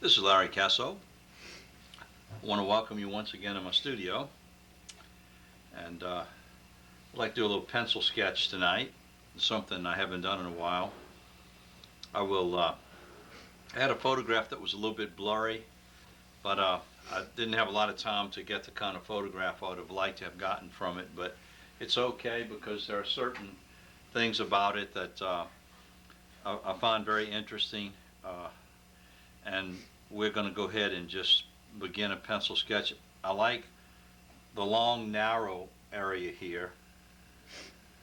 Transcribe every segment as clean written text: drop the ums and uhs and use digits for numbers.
This is Larry Casso. I want to welcome you once again in my studio, and I'd like to do a little pencil sketch tonight. It's something I haven't done in a while. I had a photograph that was a little bit blurry, but I didn't have a lot of time to get the kind of photograph I would have liked to have gotten from it, but it's okay because there are certain things about it that I find very interesting, and we're going to go ahead and just begin a pencil sketch. I like the long, narrow area here,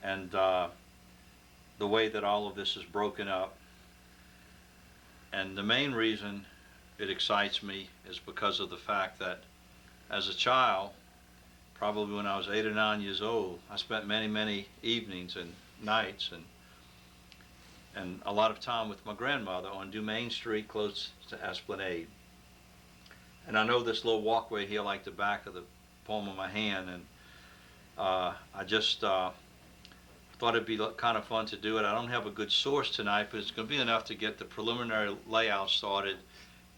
and the way that all of this is broken up. And the main reason it excites me is because of the fact that as a child, probably when I was 8 or 9 years old, I spent many evenings and nights and a lot of time with my grandmother on Dumaine Street close to Esplanade. And I know this little walkway here like the back of the palm of my hand, and I just thought it'd be kind of fun to do it. I don't have a good source tonight, but it's going to be enough to get the preliminary layout started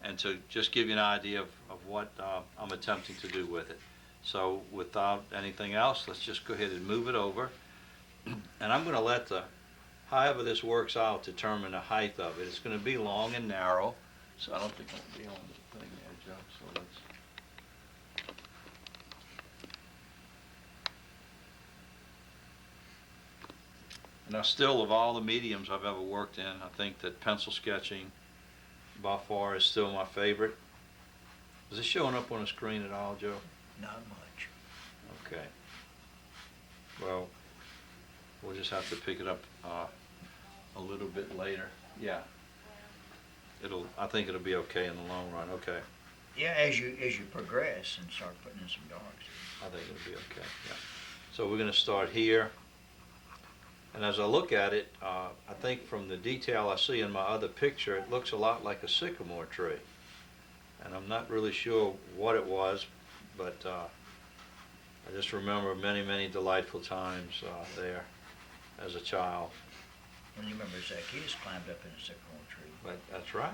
and to just give you an idea of what I'm attempting to do with it. So without anything else, let's just go ahead and move it over. And I'm going to let however this works out, determine the height of it. It's going to be long and narrow, so I don't think I'll be on the thing there, Joe. So let's. Now, still, of all the mediums I've ever worked in, I think that pencil sketching, by far, is still my favorite. Is it showing up on the screen at all, Joe? Not much. Okay. Well, we'll just have to pick it up a little bit later. Yeah. I think it'll be okay in the long run. Okay. Yeah, as you progress and start putting in some darks. I think it'll be okay. Yeah. So we're going to start here. And as I look at it, I think from the detail I see in my other picture, it looks a lot like a sycamore tree. And I'm not really sure what it was, but I just remember many delightful times there as a child. And you remember Zacchaeus climbed up in a sycamore tree. But that's right.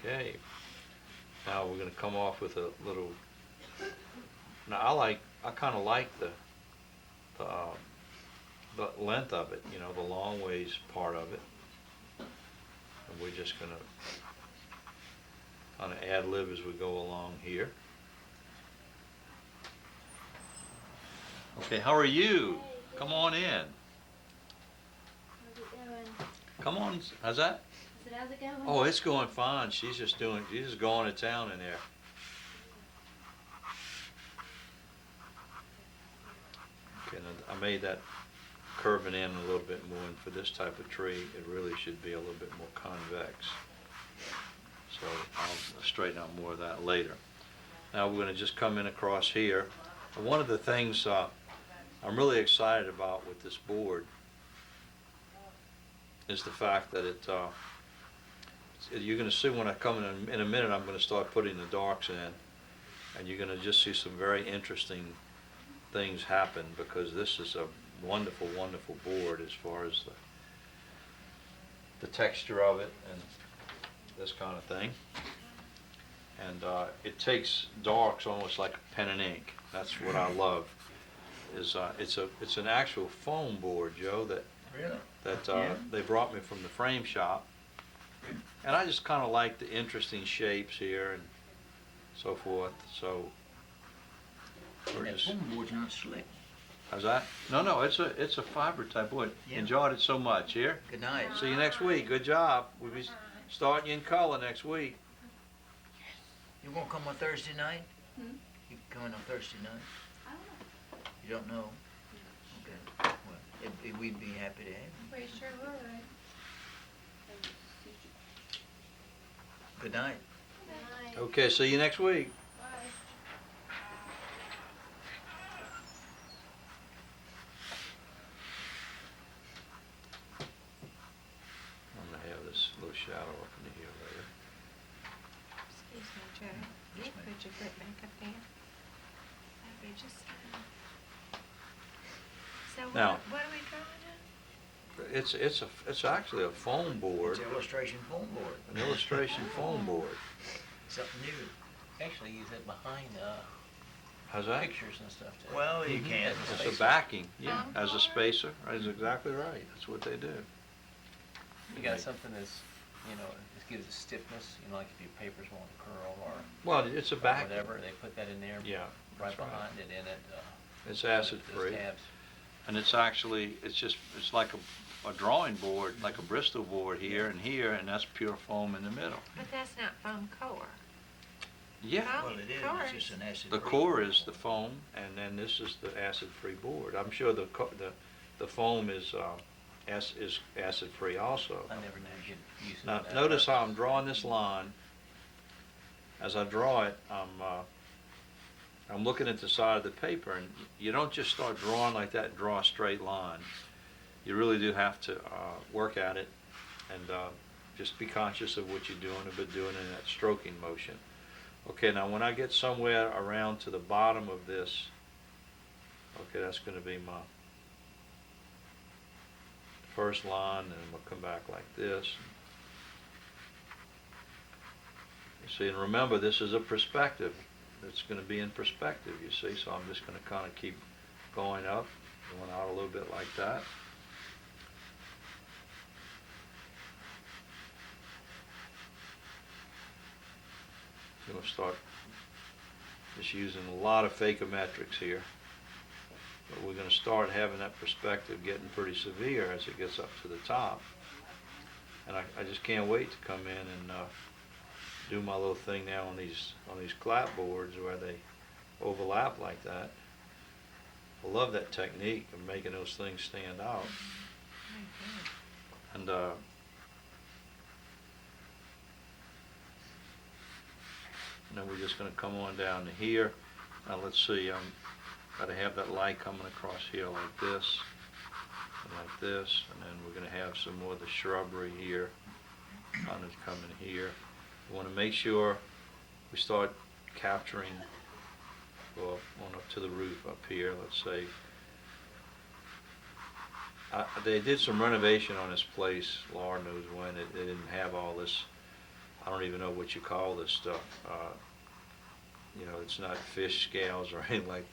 Yeah. Okay. Now we're going to come off with a little. Now I kind of like the length of it, you know, the long ways part of it. And we're just going to kind of ad lib as we go along here. Okay, how are you? Hey, Come on in. how's it going? Come on. How's that? I said, how's it going? Oh, it's going fine. She's just going to town in there. Okay, now I made that curving in a little bit more, and for this type of tree, it really should be a little bit more convex. So I'll straighten out more of that later. Now we're going to just come in across here. And one of the things I'm really excited about with this board is the fact that you're going to see when I come in a minute, I'm going to start putting the darks in, and you're going to just see some very interesting things happen, because this is a wonderful board as far as the texture of it and this kind of thing. And it takes darks almost like a pen and ink. That's what I love. It's an actual foam board, Joe, that Really? they brought me from the frame shop, and I just kind of like the interesting shapes here and so forth. So we're That just. foam board's not slick. How's that? No, it's a fiber type board. Yeah. Enjoyed it so much. Here. Good night. See you next week. Good job. We'll be starting you in color next week. You won't come on Thursday night? Hmm? You coming on Thursday night? I don't know. You don't know? Okay. Well, we'd be happy to have you. Pretty sure we're right. Good night. Night. Okay. See you next week. Bye. I'm gonna have this little shadow up in here later. Excuse me, Joe. You Yes, ma'am. put your foot back up there. Okay, just. So Now- what are we drawing It's actually a foam board, It's illustration foam board. an illustration foam board. Something new. Actually use it behind How's that? pictures and stuff too. Well, you Mhm. can. It's a backing, yeah, Foam as a board? spacer. That's exactly right. That's what they do. You got something that's, just gives it stiffness, like if your papers want to curl or Well, it's a backing. whatever, they put that in there. Yeah, Right that's right. behind it, and it, It's acid those free. tabs. And it's actually, it's like a drawing board, like a Bristol board here, and that's pure foam in the middle. But that's not foam core. Yeah, Well, it is. Core It's just an acid. the core is the foam, and then this is the acid-free board. I'm sure the foam is acid-free also. I never did get used to Now, that. notice how I'm drawing this line. As I draw it, I'm looking at the side of the paper, and you don't just start drawing like that and draw a straight line. You really do have to work at it, and just be conscious of what you're doing, but doing it in that stroking motion. Okay, now when I get somewhere around to the bottom of this, okay, that's going to be my first line, and we'll come back like this. You see, and remember, this is a perspective. It's going to be in perspective, you see, so I'm just going to kind of keep going up, going out a little bit like that. We'll start just using a lot of phacometrics here. But we're going to start having that perspective getting pretty severe as it gets up to the top. And I just can't wait to come in and do my little thing now on these clapboards where they overlap like that. I love that technique of making those things stand out. And then we're just going to come on down to here. Now let's see, got to have that light coming across here like this, and like this, and then we're going to have some more of the shrubbery here, kind of coming here. We want to make sure we start capturing, well, on up to the roof up here, let's say. They did some renovation on this place, Lord knows when. They didn't have all this, I don't even know what you call this stuff. It's not fish scales or anything like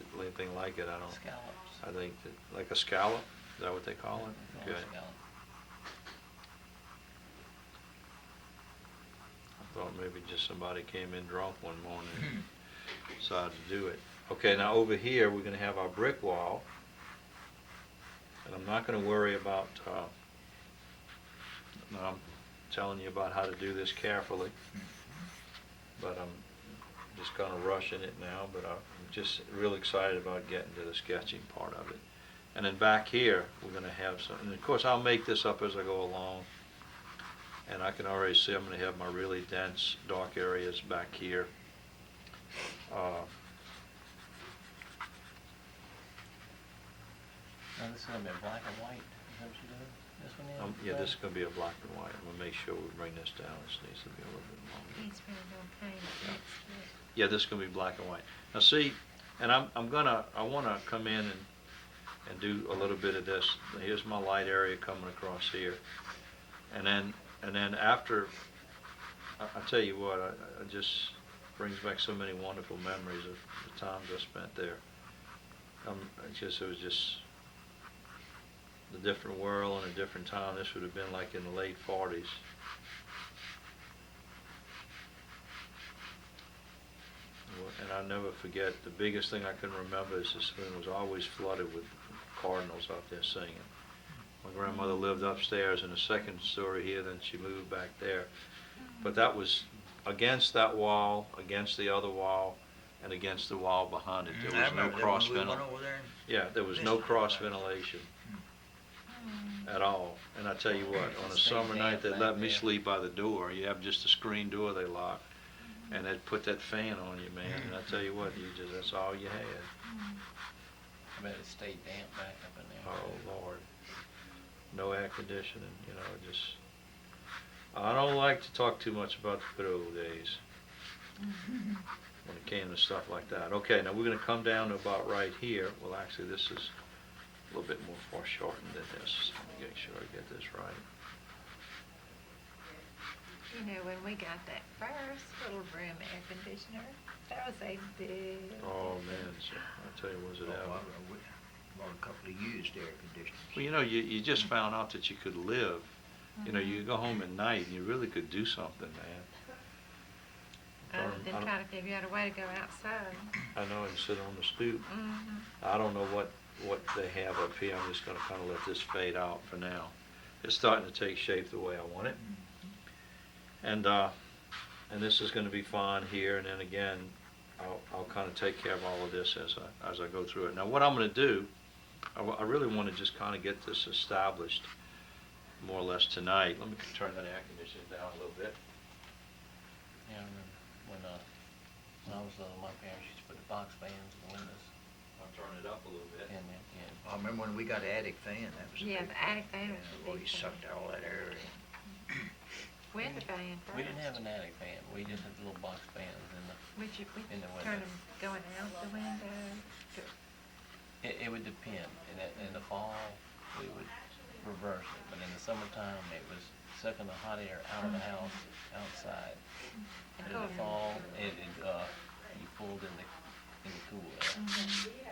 it. Scallops. I think that, like a scallop, is that what they call it? No, Okay. scallop. I thought maybe just somebody came in drunk one morning and decided to do it. Okay, now over here we're going to have our brick wall, and I'm not going to worry about. Now I'm telling you about how to do this carefully, but I'm just kind of rushing it now. But I'm just really excited about getting to the sketching part of it. And then back here we're going to have some. And of course I'll make this up as I go along. And I can already see I'm going to have my really dense, dark areas back here. Now this is gonna be black and white. Is that what you're doing? This one is? Yeah, this is going to be a black and white. I'm going to make sure we bring this down. This needs to be a little bit longer. He's really gonna paint it Yeah. next to it. Yeah, this is going to be black and white. Now see, and I want to come in and do a little bit of this. Here's my light area coming across here. And then after, I tell you what, I just brings back so many wonderful memories of the times I spent there. It was just a different world and a different time. This would have been like in the late 40s. And I'll never forget, the biggest thing I can remember is this room was always flooded with cardinals out there singing. My grandmother lived upstairs in the second story here, then she moved back there. But that was against that wall, against the other wall, and against the wall behind it. There I was no remember that cross when we went ventilation. over there. Yeah, there was no cross ventilation at all. And I tell you what, on a Stay summer night, damp they back let me there. sleep by the door. You have just a screen door they lock, and they'd put that fan on you, man. And I tell you what, that's all you had. I bet it stayed damp back up in there. Oh, Lord. No air conditioning, just. I don't like to talk too much about the good old days when it came to stuff like that. Okay, now we're going to come down to about right here. Well, actually, this is a little bit more foreshortened than this. Let me make sure I get this right. You know, when we got that first little room air conditioner, that was a big. Oh, man, I tell you, was it Oh, ever. we bought a couple of used air conditioners. Well, you know, you just found out that you could live. You know, you go home at night and you really could do something, man. Other I than don't- trying to figure out a way to go outside. I know, and sit on the stoop. Mm-hmm. I don't know what they have up here. I'm just gonna kind of let this fade out for now. It's starting to take shape the way I want it. And this is gonna be fine here, and then again, I'll kind of take care of all of this as I go through it. Now, what I'm gonna do, I really want to just kind of get this established more or less tonight. Let me turn that air conditioning down a little bit. Yeah, I remember when I was little, my parents used to put the box fans in the windows. I'll turn it up a little bit. And I remember when we got an attic fan, that was a Yeah, big the attic fan was yeah, a boy, big you sucked thing. all that air in. We had the fan first. we didn't have an attic fan. We just had the little box fans in the. We in the turn window. them going out the window. It would depend. In the fall, we would reverse it, but in the summertime, it was sucking the hot air out of the house outside. And in the fall, you pulled in the cool air.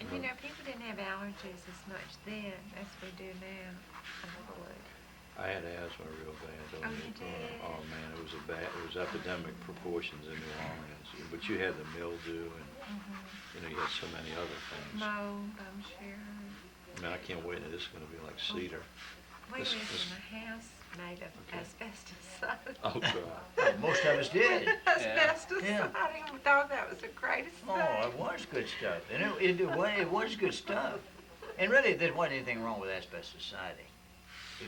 And you know, people didn't have allergies as much then as we do now, I believe. I had asthma real bad. Oh, you did? Oh, man, it was epidemic proportions in New Orleans. But you had the mildew and, you know, you had so many other things. Mold, I'm sure. Man, I can't wait. This is gonna be like cedar. We This- lived this- in a house made of Okay. asbestos siding. Oh, God. Oh, most of us did. Asbestos Yeah. siding, we thought that was the greatest thing. Oh, it was good stuff, and it was good stuff. And really, there wasn't anything wrong with asbestos siding.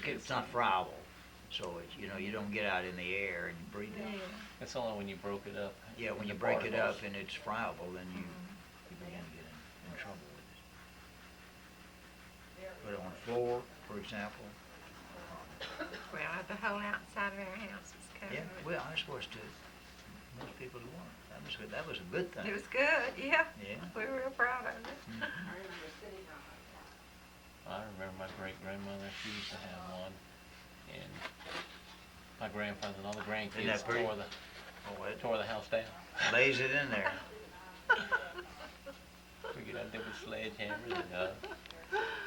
It's not friable, so it's, you know, you don't get out in the air and breathe it. Yeah. It's only when you broke it up. Yeah, when the you break it up particles. and it's friable, then you begin to get in trouble with it. Put it on the floor, for example. Well, the whole outside of our house was covered. Yeah, well, I suppose to most people who weren't. That was good. That was a good thing. It was good, yeah. Yeah. We were real proud of it. I remember my great-grandmother, she used to have one, and my grandfather and all the Isn't grandkids that pretty? tore Oh, it the house down. lays it in there. We get out there with sledgehammers and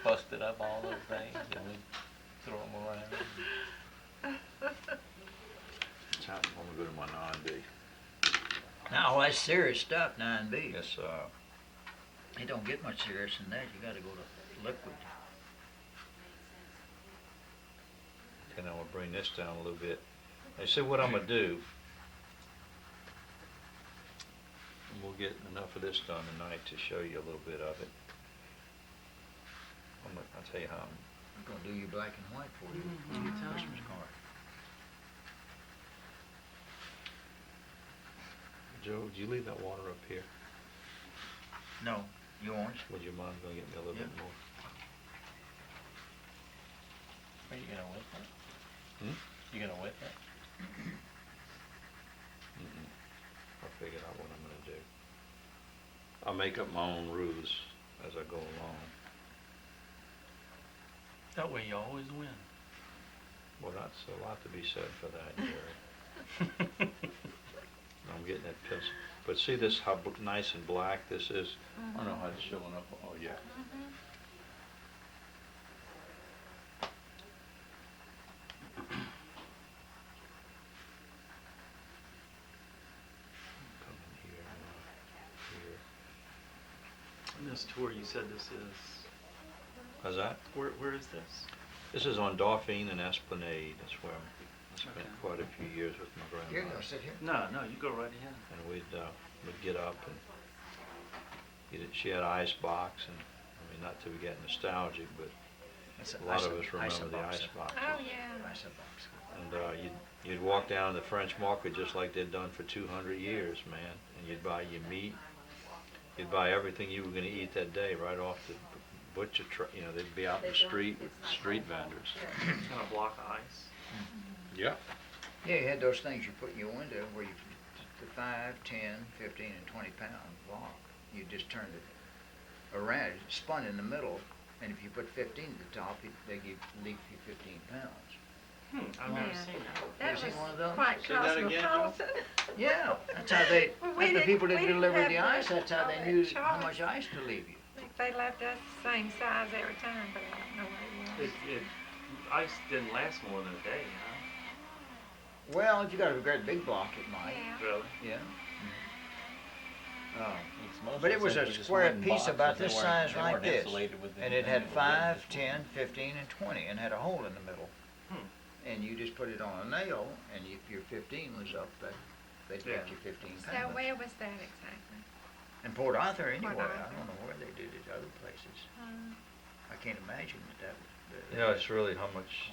busted up all those things, and we'd throw them around. It's time I'm gonna go to my non-D. Now, that's serious stuff, 9B. Yes, It don't get much serious than that. You gotta go to liquid. and I'm gonna bring this down a little bit. Now, see what I'm gonna do. And we'll get enough of this done tonight to show you a little bit of it. I'll tell you how I'm gonna do your black and white for you. Your Christmas card. Joe, would you leave that water up here? No, you orange. Would you mind going to get me a little bit Yeah. more? Are you gonna whip that? You gonna whip that? Mm-mm. I figured out what I'm gonna do. I'll make up my own rules as I go along. That way you always win. Well, that's a lot to be said for that, Jerry. I'm getting that pencil. But see this, how nice and black this is? I don't know how it's showing up. Oh, yeah. Come in here, here. And this tour, you said this is, How's that? where is this? This is on Dauphine and Esplanade. That's where I spent Okay. quite a few years with my You're grandmother. gonna sit here? No, you go right ahead. And we'd get up and she had an ice box, and I mean, not to be getting nostalgic, but That's a lot of us remember the ice box. Oh, yeah. Ice box. And you'd walk down the French market just like they'd done for 200 years, man. And you'd buy your meat, you'd buy everything you were going to eat that day right off the butcher truck. You know, they'd be out in the street with street vendors. And a block of ice. Yeah. Yeah, you had those things you put in your window where you, the 5, 10, 15, and 20 pound block. You just turned it around, spun in the middle, and if you put 15 at the top, they leave you 15 pounds. I've never Yeah. seen that. That seen was one of those? quite Say that again, Joe? cosmopolitan. Yeah, that's how they, Well, we the didn't- people we that didn't deliver have the that- ice, that's how all they that knew how choice. much ice to leave you. I think they left us the same size every time, but I don't know what it was. Ice didn't last more than a day, huh? Well, if you got a great big block, it might. Yeah. Really? Yeah. It's mostly But it was said a we just square wooden piece boxes. about They this weren't- size they like weren't this. insulated with And it had anything. 5, 10, 15, and 20, and had a hole in the middle. Hmm. And you just put it on a nail, and if your 15 was up, they'd Yeah. get you 15 So pounds. where was that exactly? In Port Arthur, anyway. Port I Arthur. don't know where they did it, other places. I can't imagine that was. Yeah, it's really how much,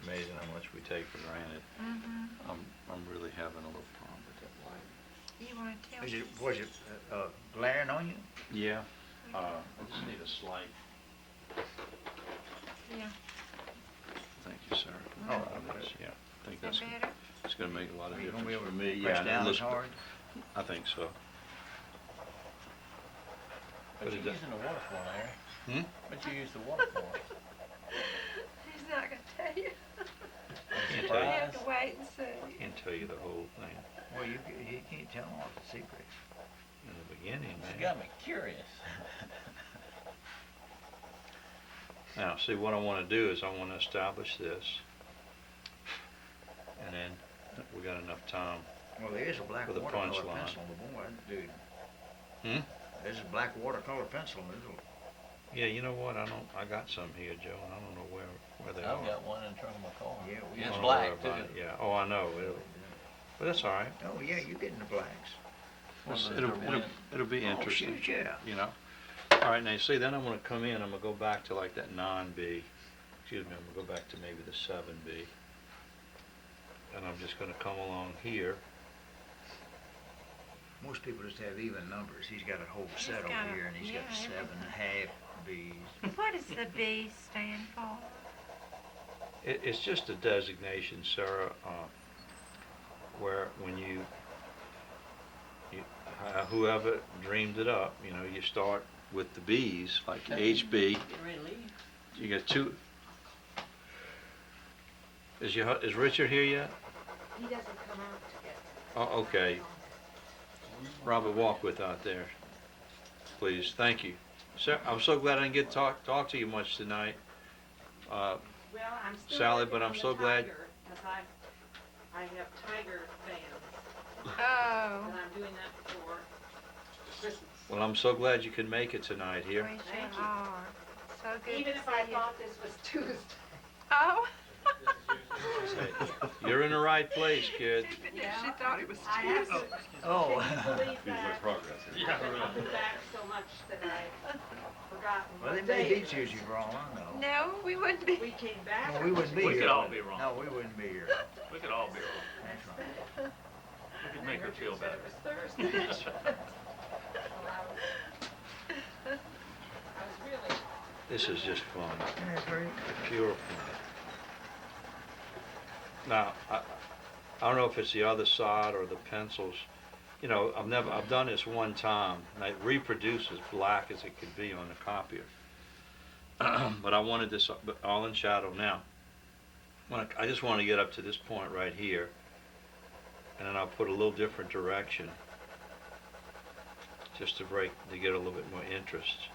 amazing how much we take for granted. Mm-hmm. I'm really having a little problem with that light. You want to tell Was me? it glaring on you? Yeah, I just need a slight, Yeah. thank you, sir. Oh, Yes, yeah, I think Is that's, that better? it's gonna make a lot of Are you difference gonna be able for to me. Yeah, press and it down as looks- hard? I think so. But What you're is that? using the water for, Larry. Hmm? What you use the water for? He's not going to tell you. Can't You tell you. have to wait and see. Can't tell you the whole thing Well, you can't tell all the secrets. in the beginning, It's man. got me curious. Now, see, what I want to do is I want to establish this, and then we got enough time. Well, there is a black With a watercolor punchline. pencil on the board, dude. Hmm? There's a black watercolor pencil in it. Yeah, you know what? I got some here, Joe, and I don't know where they are. I've got one in the trunk of my car. Yeah, we- I It's don't know where black too. about it. Yeah. Oh, I know. But that's all right. Oh, yeah, you get in the blacks. One of those It'll, double it'll be Oh, interesting. shoot, yeah. You know. All right, now see, then I'm gonna come in. I'm gonna go back to like that 9B. Excuse me. I'm gonna go back to maybe the 7B, and I'm just gonna come along here. Most people just have even numbers. He's got a whole He's set got over a- here, and he's got yeah, 7.5 Bs. What does the B stand for? It's just a designation, Sarah, where when you whoever dreamed it up, you know, you start with the B's, like HB. Get ready to leave. You got two. Is Richard here yet? He doesn't come out to get. Oh, okay. Robert, walk with out there, please. Thank you. Sir, I'm so glad I didn't get to talk to you much tonight. Well, I'm still Sally, working but I'm on the so glad- tiger, 'cause I have tiger fans, Oh, and I'm doing that for Christmas. Well, I'm so glad you could make it tonight here. we Thank sure you. are. So good Even to if I see you. thought this was Tuesday. Oh. You're in the right place, kid. She thought it was I Tuesday. actually, Oh. can you believe that? progress. I've been back so much that I've forgotten Well, what it may day be it is. Tuesday for all I know. No, we wouldn't be. We came back. No, we wouldn't be We here. could all would be we? wrong. No, we wouldn't be here. We could all be wrong. That's right. We could make her feel Richard said better. it was Thursday. So I was really, This is just fun, Yeah, very. pure fun. Now, I don't know if it's the other side or the pencils. You know, I've done this one time, and it reproduces black as it could be on the copier. But I wanted this all in shadow now. I just want to get up to this point right here, and then I'll put a little different direction, just to get a little bit more interest.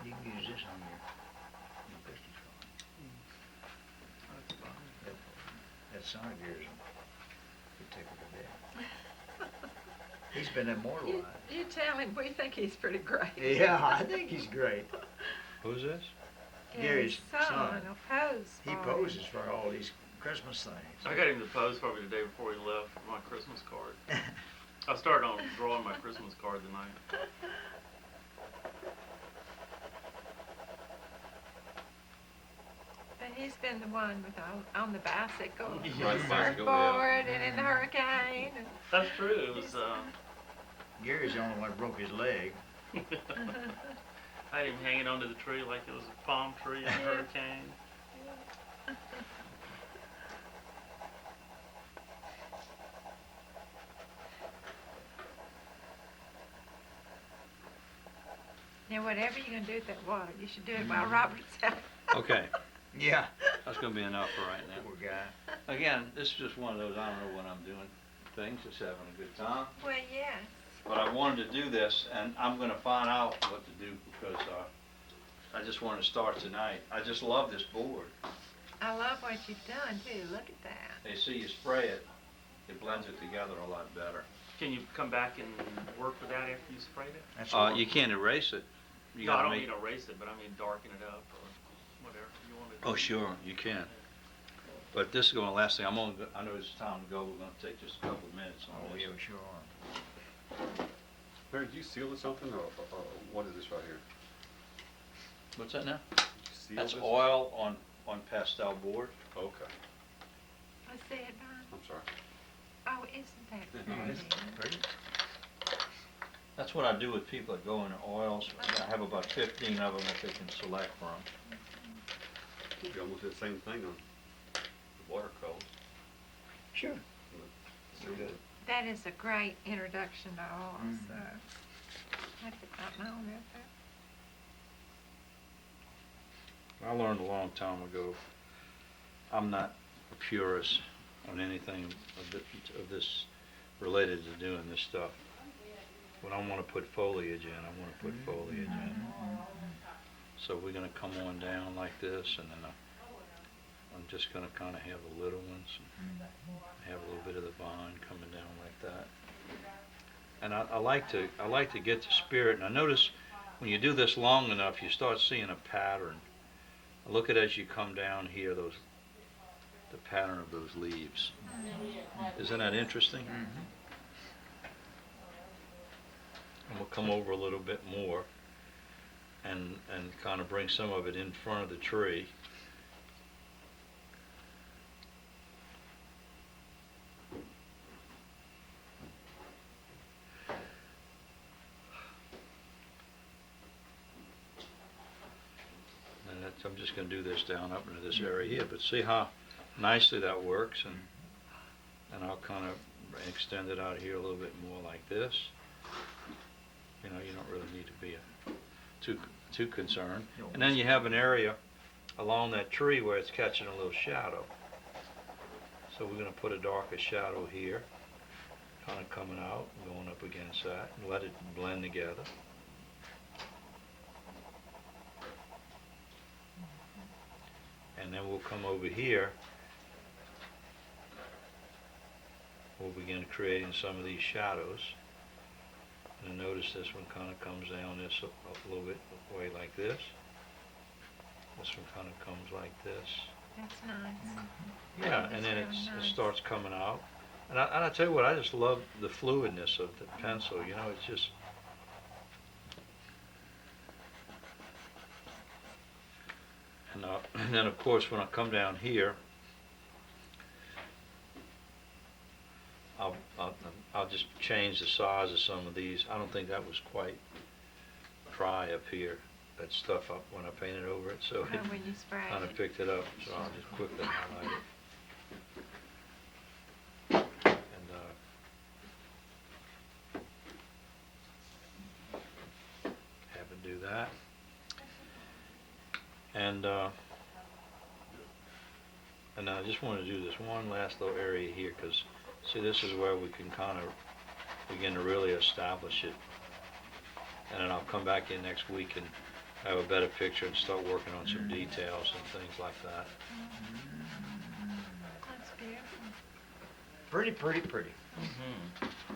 You can use this on your Christmas card. That son of yours could take it to bed. He's been immortalized. You tell him we think he's pretty great. Yeah, I think he's great. Who's this? Gary's His son son. will pose He for him. poses for all these Christmas things. I got him to pose for me the day before he left for my Christmas card. I started on drawing my Christmas card tonight. But he's been the one with on the bicycle, Right, the the bicycle, yeah. surfboard, and in the hurricane. And That's true. It was. Gary's the only one that broke his leg. I had him hanging onto the tree like it was a palm tree in a hurricane. Now, whatever you're gonna do with that water, you should do it while Robert's out. Okay, Yeah. that's gonna be enough for right now. Poor guy. Again, this is just one of those, I don't know what I'm doing things, just having a good time. Well, yes. But I wanted to do this, and I'm gonna find out what to do because, I just wanted to start tonight. I just love this board. I love what you've done too. Look at that. They see you spray it, it blends it together a lot better. Can you come back and work with that after you sprayed it? That's You can't erase it. You No, I gotta don't make. mean erase it, but I mean darken it up or whatever you want to do. Oh, sure, you can. But this is gonna last thing, I know it's time to go, we're gonna take just a couple of minutes on Oh, this. yeah, we sure are. Mary, do you seal this something, or what is this right here? What's that now? Did you seal That's this? oil on pastel board. Okay, Let's see it, Ron. I'm sorry. Oh, isn't that It's pretty? pretty. That's what I do with people that go into oils. I have about 15 of them that they can select from. You almost did the same thing on the watercolors. Sure. Still good. That is a great introduction to oils, Mhm. so. I have to put my own up there. I learned a long time ago, I'm not a purist on anything of this related to doing this stuff. When I want to put foliage in, I want to put foliage in. So we're going to come on down like this, and then I'm just going to kind of have the little ones, and have a little bit of the vine coming down like that. And I like to get the spirit, and I notice when you do this long enough, you start seeing a pattern. Look at as you come down here, the pattern of those leaves. Isn't that interesting? And we'll come over a little bit more and kind of bring some of it in front of the tree. And I'm just going to do this down up into this area here, but see how nicely that works, and I'll kind of extend it out here a little bit more like this. You know, you don't really need to be too concerned. And then you have an area along that tree where it's catching a little shadow. So we're going to put a darker shadow here, kind of coming out, going up against that, and let it blend together. And then we'll come over here. We'll begin creating some of these shadows. And notice this one kind of comes down this a little bit way like this. This one kind of comes like this. That's nice. Yeah, That's and then real it nice. starts coming out. And I tell you what, I just love the fluidness of the pencil. You know, it's just. And then, of course, when I come down here, I'll just change the size of some of these. I don't think that was quite dry up here, that stuff up when I painted over it, so Oh, it when you spray kind of it. picked it up, so I'll just quickly highlight it. And have it do that. And I just want to do this one last little area here, because see, this is where we can kind of begin to really establish it. And then I'll come back in next week and have a better picture and start working on some details and things like that. That's beautiful. Pretty, pretty, pretty.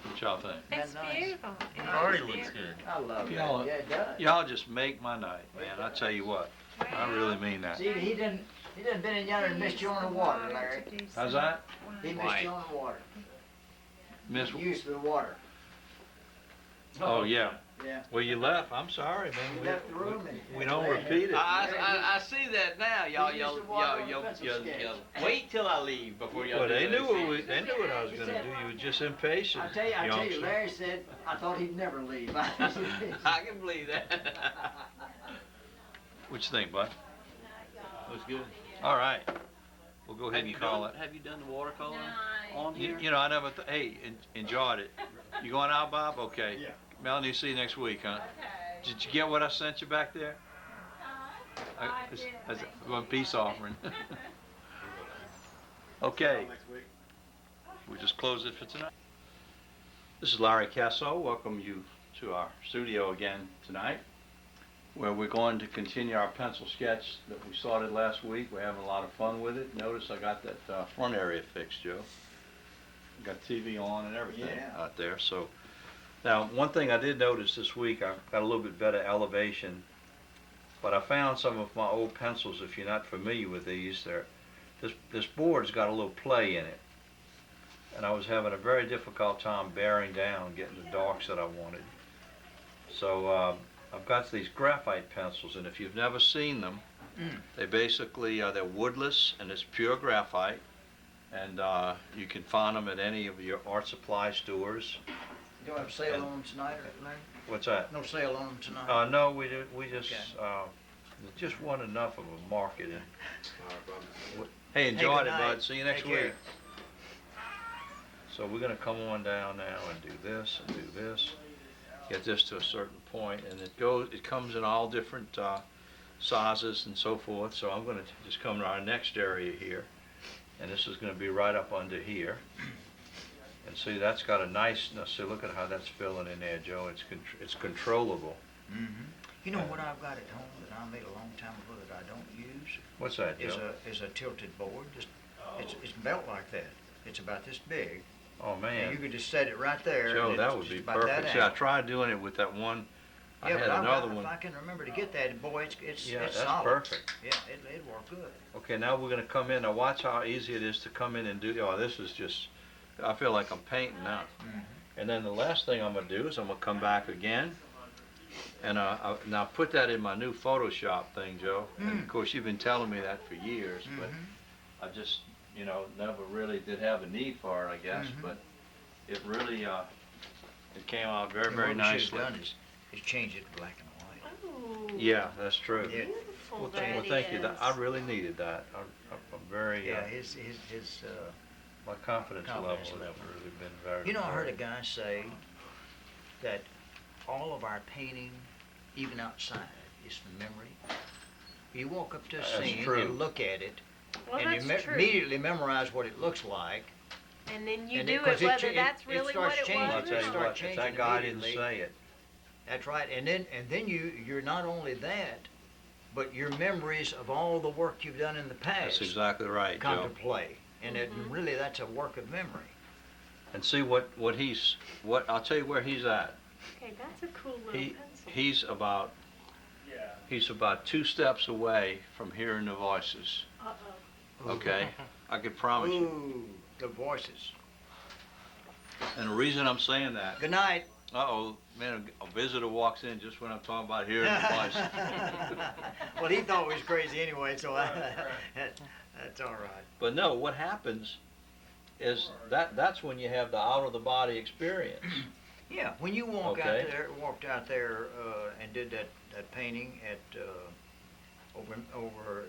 What y'all think? It's nice? beautiful. It Already is looks beautiful. good. I love Y'all- that. Yeah, it does. Y'all just make my night, man. I tell you what, I really mean that. See, he done been in yonder and missed you on the water, Larry. How's that? He missed you on the water. Miss, Use for the water. oh, yeah. Yeah. Well, you left. I'm sorry, He man. left the room and. We don't repeat it. I see that now. Y'all, He used y'all, to walk y'all, on the y'all, pencil y'all, sketch. y'all wait till I leave before y'all Well, do they that. they knew what I was gonna do. You were just impatient, I tell you, youngster. Larry said, I thought he'd never leave. I can believe that. What you think, bud? Looks good. All right. We'll go ahead Have and you call done, it. have you done the watercolor on You, here? you know, I never. Enjoyed it. You going out, Bob? Okay. Yeah. Melanie, see you next week, huh? Did you get what I sent you back there? As one peace offering. Okay, Next week. we just close it for tonight. This is Larry Casso. Welcome you to our studio again tonight, where we're going to continue our pencil sketch that we started last week. We're having a lot of fun with it. Notice I got that front area fixed, Joe. Got TV on and everything Yeah. out there. So now, one thing I did notice this week, I got a little bit better elevation, but I found some of my old pencils. If you're not familiar with these, this board's got a little play in it, and I was having a very difficult time bearing down, getting the darks that I wanted. So I've got these graphite pencils, and if you've never seen them, they basically they're woodless, and it's pure graphite, and you can find them at any of your art supply stores. You don't have a sale on them tonight, Larry? What's that? No sale on them tonight? No, we just want enough of a market. And All right, bud. hey, enjoy good it, night. bud. See you next Take care. week. So we're gonna come on down now and do this and do this. Get this to a certain point, and it comes in all different sizes and so forth. So I'm gonna just come to our next area here, and this is gonna be right up under here. And see, that's got a nice. Now, see, look at how that's filling in there, Joe. It's controllable. Mm-hmm. You know what I've got at home that I made a long time ago that I don't use? What's that, Joe? Is a tilted board. It's built like that. It's about this big. Oh And man, you could just set it right there. Joe, and that it's would be just about that perfect. See, I angle. tried doing it with that one. I Yeah, had but another if one. I can remember to get that, boy, it's Yeah, it's that's solid. perfect. Yeah, it'd work good. Okay, now we're gonna come in. Now watch how easy it is to come in and do. Oh, this is just. I feel like I'm painting now. Mhm. And then the last thing I'm gonna do is I'm gonna come back again, and now put that in my new Photoshop thing, Joe. And of course, you've been telling me that for years, but I just, never really did have a need for it, I guess. But it really, it came out very, And very what we nicely. should've done is change it to black and white. Ooh, Yeah, that's true. Yeah. beautiful Well, that well, thank you. is. I really needed that. I'm very. Yeah, his My confidence level Confidence has level. really been very. You know, I heard a very- guy say that all of our painting, even outside, is from memory. You walk up to a That's scene true. and look at it, Well, and you that's true. immediately memorize what it looks like. And then you and do 'cause it whether cha- that's it really starts what it changing. Well, I'll was tell or you not. start what, if changing that guy didn't immediately. say it, That's right. And then you're not only that, but your memories of all the work you've done in the past that's exactly right, come Joe. to play. And really, that's a work of memory. And see what I'll tell you where he's at. Okay, that's a cool little He pencil. he's about 2 steps away from hearing the voices. Uh-oh. Okay, I can promise you. Ooh, the voices. And the reason I'm saying that, Good night. uh-oh, man, a visitor walks in just when I'm talking about hearing the voice. Well, he thought we was crazy anyway, so that's all right. But no, what happens is that's when you have the out of the body experience. Yeah, when you walked Okay. out there and did that painting at over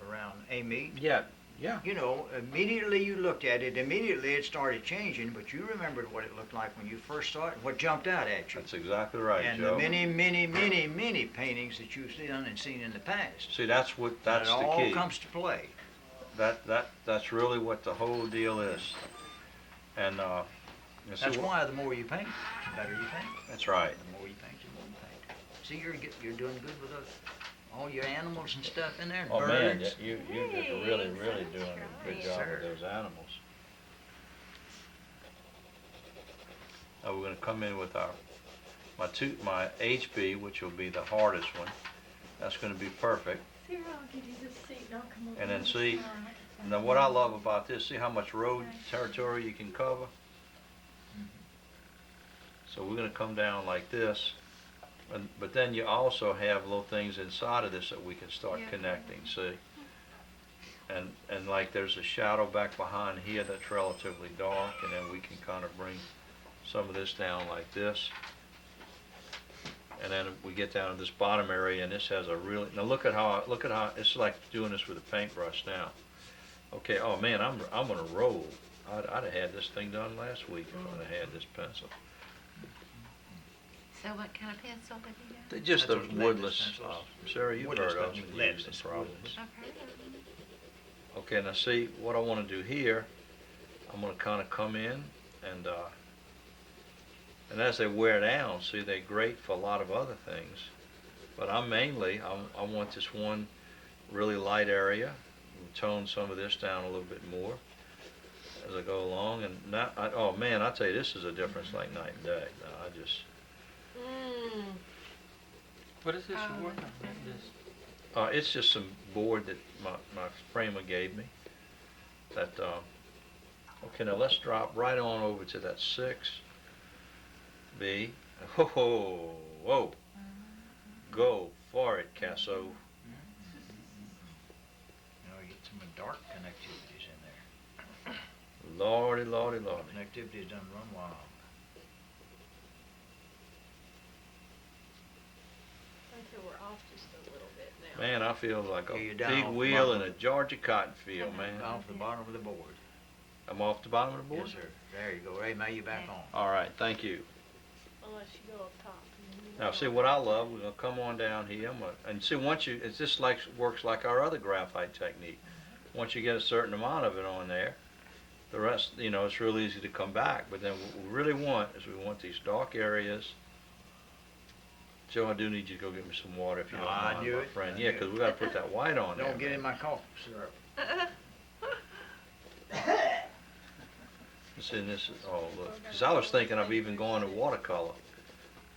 around Amy, Yeah. you know, immediately you looked at it, immediately it started changing, but you remembered what it looked like when you first saw it, what jumped out at you. That's exactly right, And Joe. the many paintings that you've done and seen in the past. See, that's And the it all key. comes to play. That's really what the whole deal is. And you see That's what- why the more you paint, the better you paint. That's right. The more you paint, the more you paint. See, you're doing good with all your animals and stuff in there, and Oh man, birds. you're Hey, really that's doing a good right. job Sir. with those animals. Now we're going to come in with my HB, which will be the hardest one. That's going to be perfect. Sarah, I'll give you this seat and I'll come over. And then and see, sign. now what I love about this, see how much road territory you can cover? So we're going to come down like this. But then you also have little things inside of this that we can start Yeah. connecting, see? And like there's a shadow back behind here that's relatively dark, and then we can kind of bring some of this down like this. And then we get down to this bottom area, and this has a really, now look at how, it's like doing this with a paintbrush now. Okay, oh man, I'm gonna roll. I'd have had this thing done last week if I'd have had this pencil. So what kind of pencil did you use? They're just That's those those leadless woodless, pencils. Sarah, you've Woodless heard of them, pencils, and used them leadless, probably. woodless. I've heard of them. Okay, now see, what I wanna do here, I'm gonna kinda come in and as they wear down, see, they're great for a lot of other things. But I want this one really light area, and tone some of this down a little bit more as I go along, and now, oh man, I tell you, this is a difference like night and day. Now, I just, What is this Oh, you're working on? okay. This, it's just some board that my framer gave me, that, okay, now let's drop right on over to that 6B. Whoa, whoa, go for it, Casso. You know, you get some dark connectivities in there. Lordy, lordy, lordy. Connectivities done run wild. Okay, we're off just a little bit now. Man, I feel like a Yeah, you're down big off the wheel in bottom. a Georgia cotton field, man. Off the bottom of the board. I'm off the bottom of the board? Yes, sir. There you go. Hey, now you back on. All right, thank you. Unless you go up top. and you Now, know see what I love, we're gonna come on down here, and see, it's just like, works like our other graphite technique. Once you get a certain amount of it on there, the rest, it's real easy to come back, but then what we really want is we want these dark areas. Joe, I do need you to go get me some water if you No, don't I mind, knew my it. friend. I Yeah, knew 'cause it. we gotta put that white on there. Don't get man. in my cough syrup. See, this is, oh, look, 'cause I was thinking of even going to watercolor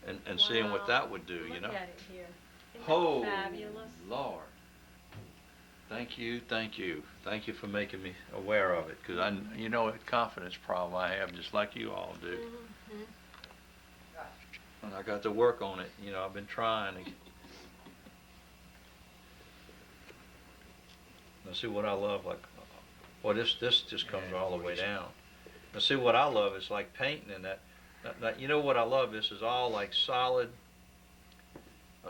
and seeing what Wow. that would do, you Look know? at it here. Isn't Oh, that fabulous? Lord. Thank you, thank you. Thank you for making me aware of it, because a confidence problem I have, just like you all do. Mhm. And I got to work on it, I've been trying to. Now see what I love, like, well, this just comes Yeah, all the way gorgeous. down. Now see what I love is like painting in that, you know what I love, this is all like a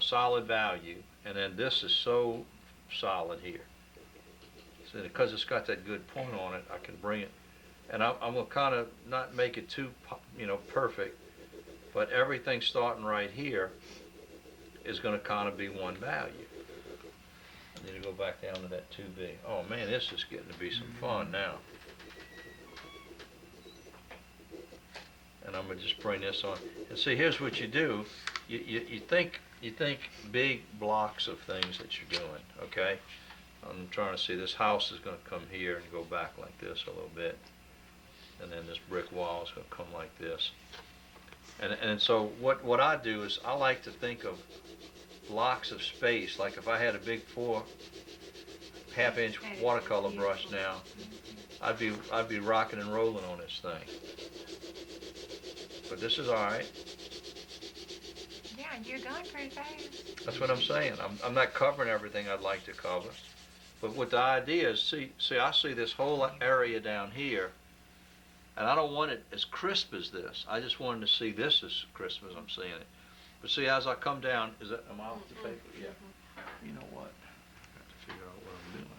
solid value, and then this is so solid here. So because it's got that good point on it, I can bring it, and I'm gonna kind of not make it too, perfect, but everything starting right here is gonna kind of be one value. I need to go back down to that 2B. Oh man, this is getting to be some fun now. And I'm gonna just bring this on. And see, here's what you do. You think big blocks of things that you're doing, okay? I'm trying to see, this house is gonna come here and go back like this a little bit. And then this brick wall is gonna come like this. And so what I do is I like to think of blocks of space, like if I had a big 4.5-inch watercolor brush now, I'd be rocking and rolling on this thing. But this is all right. Yeah, you're going pretty fast. That's what I'm saying. I'm not covering everything I'd like to cover. But what the idea is, see, I see this whole area down here, and I don't want it as crisp as this. I just wanted to see this as crisp as I'm seeing it. But see, as I come down, am I off the paper? Yeah. You know what? I have to figure out what I'm doing.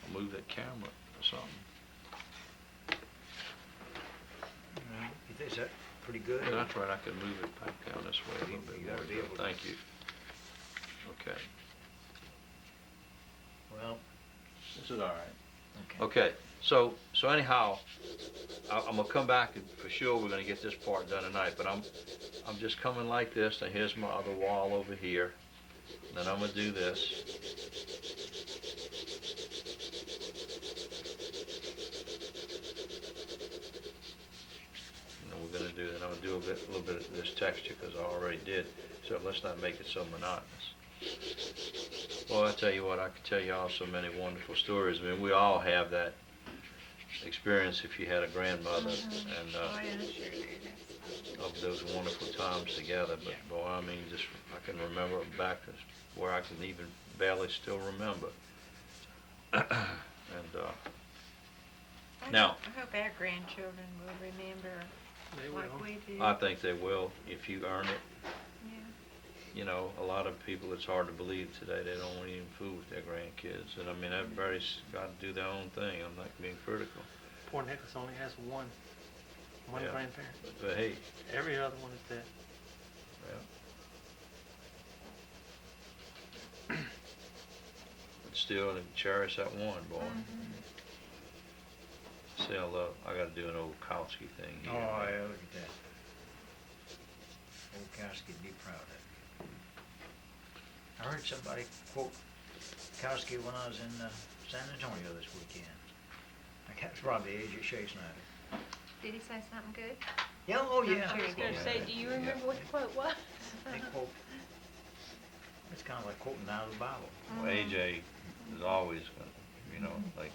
I'll move that camera or something. You think that's pretty good? Yeah, that's right, I can move it back down this way a little bit You more. gotta be able to- Thank you. Okay, Well, this is all right. okay. Okay, so anyhow, I'm gonna come back and for sure we're gonna get this part done tonight, but I'm just coming like this, and here's my other wall over here. And then I'm gonna do this. And then we're gonna do that. I'm gonna do a little bit of this texture because I already did. So let's not make it so monotonous. Well, I tell you what, I could tell you all so many wonderful stories. I mean, we all have that experience if you had a grandmother, and Oh, yeah, sure do. of those wonderful times together. But boy, I mean, just I can remember back to where I can even barely still remember. And now- I hope our grandchildren will remember They like will. we do. I think they will if you earn it. Yeah. A lot of people, it's hard to believe today, they don't want to even fool with their grandkids. And I mean, everybody's got to do their own thing. I'm not being critical. Port Nicholas only has one Yeah. grandparent. But hey, Every other one is dead. But still, they cherish that one, boy. See, I gotta do an old Kowski thing Oh, here. yeah, look at that. Old Kowski'd be proud of it. I heard somebody quote Kowski when I was in San Antonio this weekend. I think that's probably the age of Shea Snyder. Did he say something good? Yeah, oh I'm yeah. sure I was gonna Yeah. say, do you remember what the quote was? They quote, it's kind of like quoting out of the Bible. Well, AJ is always, like,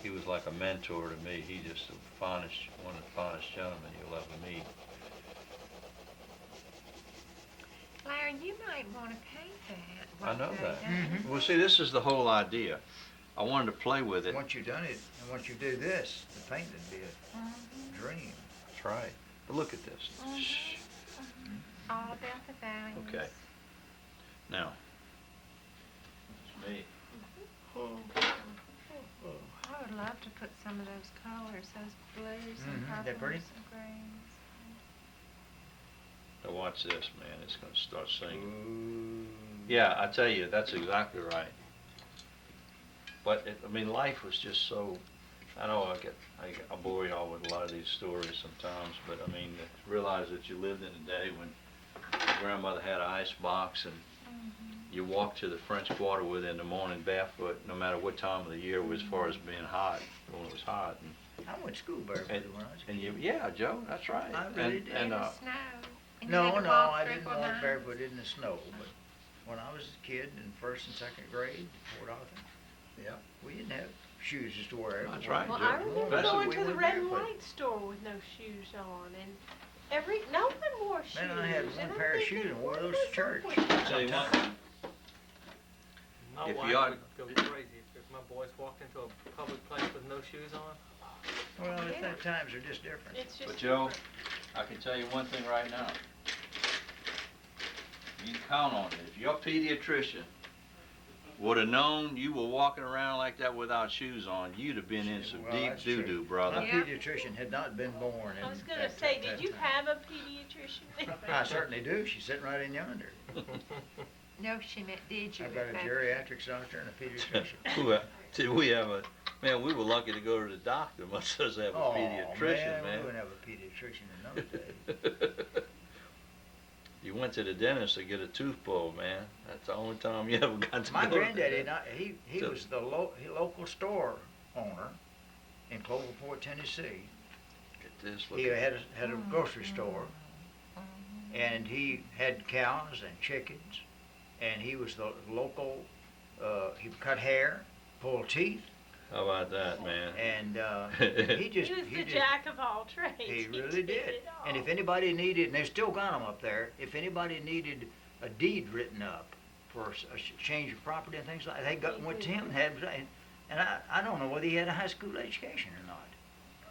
he was like a mentor to me. He just one of the finest gentlemen you'll ever meet. Larry, you might want to paint that. I know one day, that. don't you? Well, see, this is the whole idea. I wanted to play with it. Once you've done it, and once you do this, the painting would be a dream. That's right. But look at this. Shh. All about the values. Okay. Now, it's me. I would love to put some of those colors, those blues and Mhm, purples they're pretty. and greens. Now watch this, man. It's going to start singing. Ooh. Yeah, I tell you, that's exactly right. But life was just so. I know I bore y'all with a lot of these stories sometimes, but to realize that you lived in a day when your grandmother had an ice box and you walked to the French Quarter with it in the morning barefoot, no matter what time of the year was, as far as being hot, when it was hot. I went to school barefoot And, when I was a and kid. yeah, Joe, that's right. I really did. In And, the snow. And you No, had to no, walk I 3 or didn't 4 walk miles. barefoot in the snow, but when I was a kid in first and second grade, Fort Arthur, Yeah. we didn't have shoes just to wear. That's right, Well, Joe. I remember That's going we to the went red and barefoot. white store with no shoes on, and no one wore shoes. Man, I had and one I'm pair of thinking, shoes and wore what those is to up church. with you? Tell you what, My If wife you ought- would go crazy if my boys walked into a public place with no shoes on. Well, Yeah. at times are just different. It's just but Joe, different. I can tell you one thing right now. You can count on it. If your pediatrician would have known you were walking around like that without shoes on, you'd have been in some Well, deep that's true. doo-doo, brother. My Yeah. pediatrician had not been born. I was in gonna that- say, that did you time. have a pediatrician? I certainly do. She's sitting right in yonder. No, she meant, did you? I've got a But- geriatrics doctor and a pediatrician. Did we have a, man, we were lucky to go to the doctor, much as have a Oh, pediatrician, we man. wouldn't have a pediatrician in those days. You went to the dentist to get a tooth pulled, man. That's the only time you ever got to My go to the granddaddy, dentist. he was the local store owner in Cloverport, Tennessee. Get this, look He at had a grocery store, and he had cows and chickens, and he was the local, he cut hair, pulled teeth, How about that, man? and he just, He was the he just, jack of all trades. he really did. it all. And if anybody needed, and they still got them up there, if anybody needed a deed written up for a change of property and things like that, they went to him and had, and I don't know whether he had a high school education or not.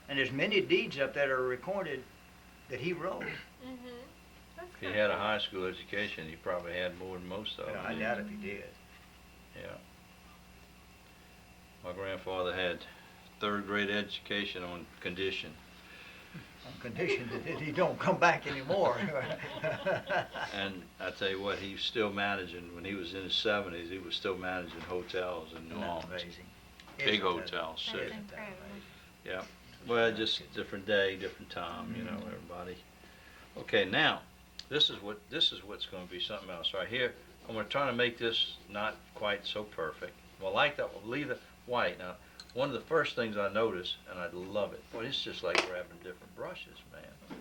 And there's many deeds up there that are recorded that he wrote. That's If he kinda had a cool. high school education, he probably had more than most of them. I doubt if he did. Yeah. My grandfather had third grade education on condition. On condition that he don't come back anymore. And I tell you what, he's still managing, when he was in his 70s, he was still managing hotels in New Isn't that Orleans. amazing? Big Isn't that- hotels, That's so, isn't that incredible. amazing? yeah. Well, just different day, different time, everybody. Okay, now, this is what's gonna be something else. Right here, I'm gonna try to make this not quite so perfect. Well, like that, we'll leave it white. Now, one of the first things I noticed, and I love it, boy, it's just like grabbing different brushes, man.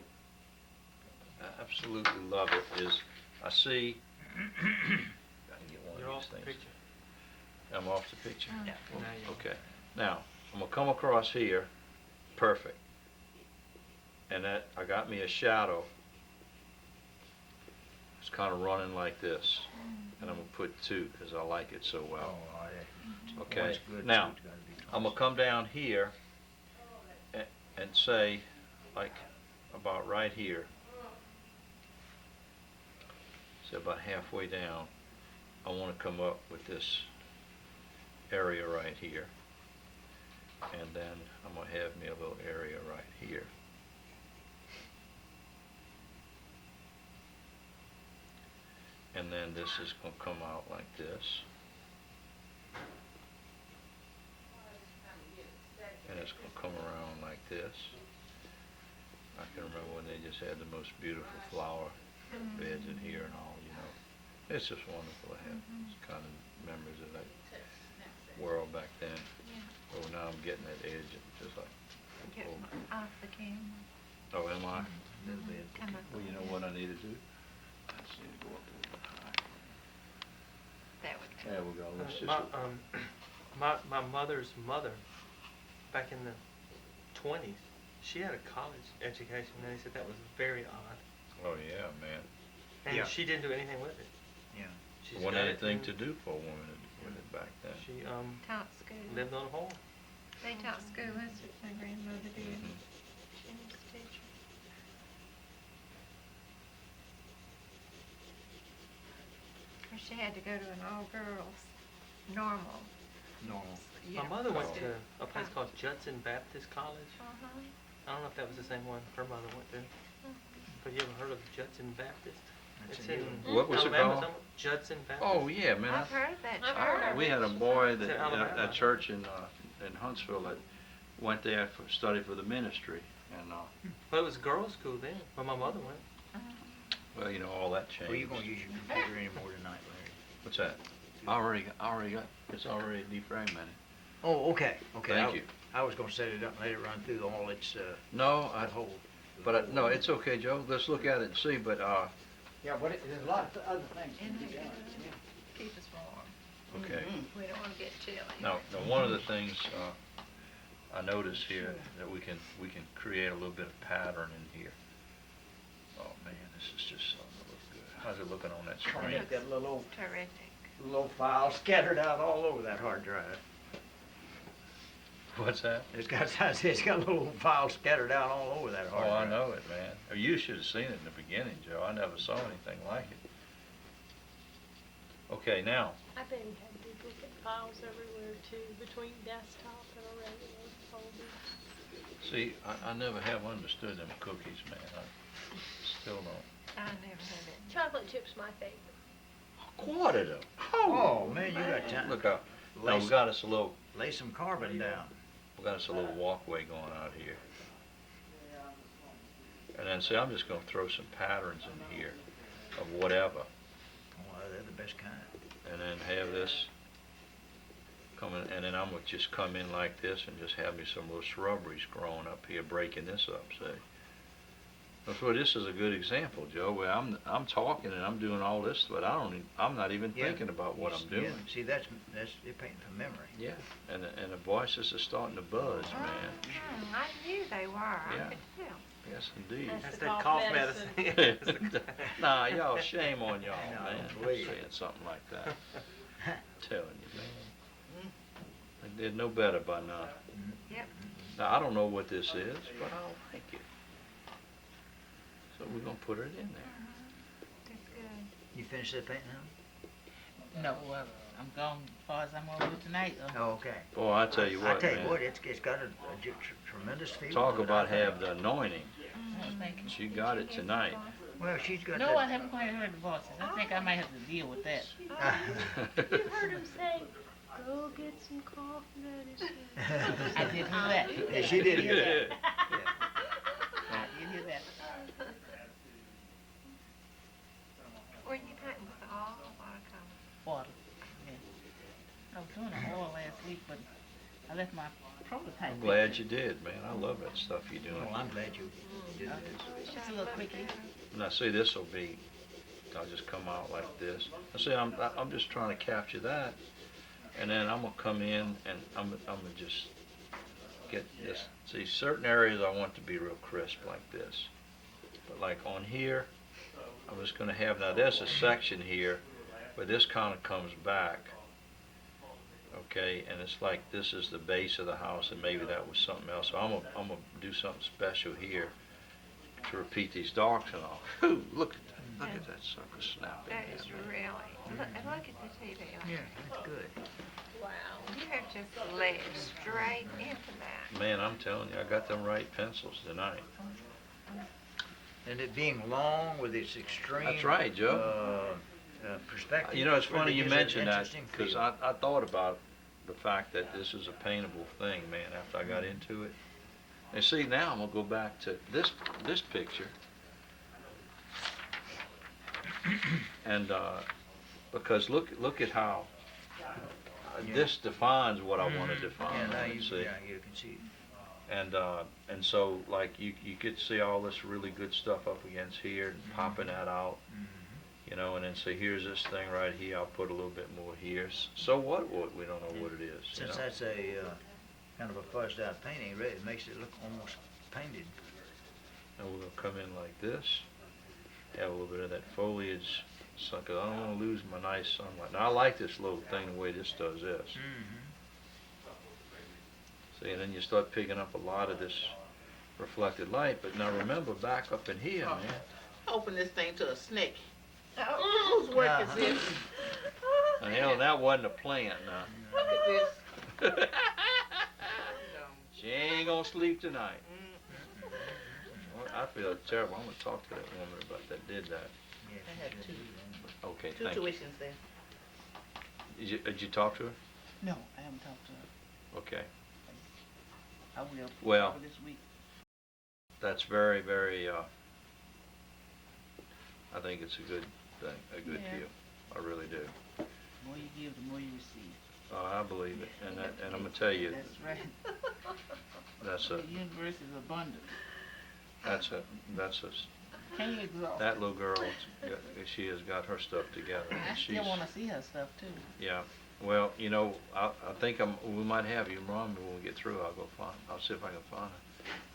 I absolutely love it, is I see, gotta get one You're of off these the things. picture. I'm off the picture. Yeah. Now you- Okay, now, I'm gonna come across here, perfect. And that, I got me a shadow. It's kinda running like this. And I'm gonna put 2, cause I like it so well. Oh, yeah. Okay, One's good, now, two's gotta be twice. I'm gonna come down here and say, like, about right here. So about halfway down, I wanna come up with this area right here. And then I'm gonna have me a little area right here. And then this is gonna come out like this. And it's gonna come around like this. I can remember when they just had the most beautiful flower beds in here and all, you know. It's just wonderful to have these kind of memories of that world back then. Oh, now I'm getting that edge, just like, Get oh, off the camera. oh, am I? Little bit. Come up. Well, you know what I need to do? I just need to go up a little bit higher. That would go. There we go, let's just, My mother's mother, back in the 20s, she had a college education, and they said that was very odd. oh, yeah, man. And Yeah. she didn't do anything with it. Yeah. She There wasn't got it anything and to do for a woman with it back then. She Taught school. lived on a home. They taught school, that's what my grandmother did. Mhm. She was a teacher. Or she had to go to an all-girls, normal. Normal. My mother went to Oh. a place called Judson Baptist College. Uh-huh. I don't know if that was the same one her mother went to. But you ever heard of Judson Baptist? That's It's a new in one. What was it Alabama called? somewhere. Judson Baptist. Oh, yeah, man. I've heard of that I've church. heard of We it. had a boy It's that, in Alabama. at church in Huntsville that went there for study for the ministry. And, Well, it was girls' school then, when my mother went. well, you know, all that changed. Well, you gonna use your computer anymore tonight, Larry? What's that? I already got, it's already defragmented. Oh, okay, okay. Thank you. I was gonna set it up and let it run through all its, No, that whole. no, it's okay, Joe. Let's look at it and see, but, Yeah, but there's a lot of other things And to be they done. could keep us warm. okay. We don't want to get chilly. Now, one of the things, I notice here that we can create a little bit of pattern in here. Oh, man, this is just starting to look good. How's it looking on that screen? Got that little Terrific. file scattered out all over that hard drive. What's that? It's got little files scattered out all over that hard Oh, drive. I know it, man. Oh, you should have seen it in the beginning, Joe. I never saw anything like it. Okay, now, I bet he had duplicate files everywhere too, between desktop and a regular folder. see, I never have understood them cookies, man. I still don't. I never had it. Chocolate chip's my favorite. Quarter them. Oh, man, you got time. Look out. Now, Lay we got us a little, Lay some carbon down. we got us a little walkway going out here. And then, see, I'm just gonna throw some patterns in here of whatever. Oh, they're the best kind. And then have this coming, and then I'm gonna just come in like this and just have me some little shrubberies growing up here, breaking this up, see? Well, this is a good example, Joe, where I'm talking and I'm doing all this, but I'm not even Yeah. thinking about what I'm doing. Yeah, see, that's you're painting from memory. Yeah, and the voices are starting to buzz, man. I knew they were. Yeah. I could tell. Yes, indeed. That's That's the that cough cough medicine. medicine. Nah, y'all, shame on y'all, No, man, please. saying something like that. Telling you, man. They did no better by now. Yep. Now, I don't know what this is, but I'll like it. So we're gonna put it in there. That's good. You finished that painting now? No, I'm gone as far as I'm gonna do tonight. Oh, okay. Boy, I tell you what, I tell you man. what, it's got a tremendous feel. Talk to it, about I think. have the anointing. Thank you. She got it tonight. Well, she's got No, I that. haven't quite heard the voices. I think I might have to deal with that. You heard him say, go get some cough medicine. I did hear that. Yeah, she did hear that. Yeah. I did hear that. Were you painting with the oil or watercolor? Water. Yeah. I was doing an oil last week, but I left my prototype. I'm glad you did, man. I love that stuff you're doing. Well, I'm glad you did this. Just a little quickie. Now, see, this will be, I'll just come out like this. Now, see, I'm just trying to capture that, and then I'm gonna come in and I'm gonna just get this. See, certain areas I want to be real crisp like this, but like on here, I'm just gonna have, now there's a section here where this kind of comes back, okay, and it's like this is the base of the house and maybe that was something else. So I'm gonna do something special here to repeat these darks and all. Whew, look at that sucker snapping. That is really, look at the TV. Yeah, that's good. Wow. You have just led straight into that. Man, I'm telling you, I got them right pencils tonight. And it being long with its extreme. That's right, Joe. perspective. You know, it's funny really you gives it an mentioned that, interesting because feel. I thought about the fact that this is a paintable thing, man, after I got into it. And see, now I'm gonna go back to this picture. And, because look at how, this defines what I wanna define, Yeah, now you, see? yeah, you can see. And so, like, you could see all this really good stuff up against here, and popping that out. You know, and then say, here's this thing right here, I'll put a little bit more here. So what? We don't know what it is, you Since know? that's a kind of a fuzzed out painting, it really makes it look almost painted. And we're gonna come in like this, have a little bit of that foliage, so, 'cause I don't wanna lose my nice sunlight. Now, I like this little thing, the way this does this. See, and then you start picking up a lot of this reflected light, but now remember, back up in here, man. Open this thing to a snake. Oh, Whose work is Uh-huh. this? And hell, that wasn't a plant now. Look at this. She ain't gonna sleep tonight. Well, I feel terrible. I'm gonna talk to that woman about that did that. I have two Okay, two thank you. tuitions there. Did you talk to her? No, I haven't talked to her. Okay. I will. Well- For this week. That's very, very, I think it's a good thing, a good Yeah. deal. I really do. The more you give, the more you receive. I believe it. And I'm gonna tell you, That's right. that's The universe is abundant. that's a, Can you exhaust? that little girl, she has got her stuff together. I And still she's, want to see her stuff too. yeah. Well, you know, I think we might have you, Ron, when we get through, I'll see if I can find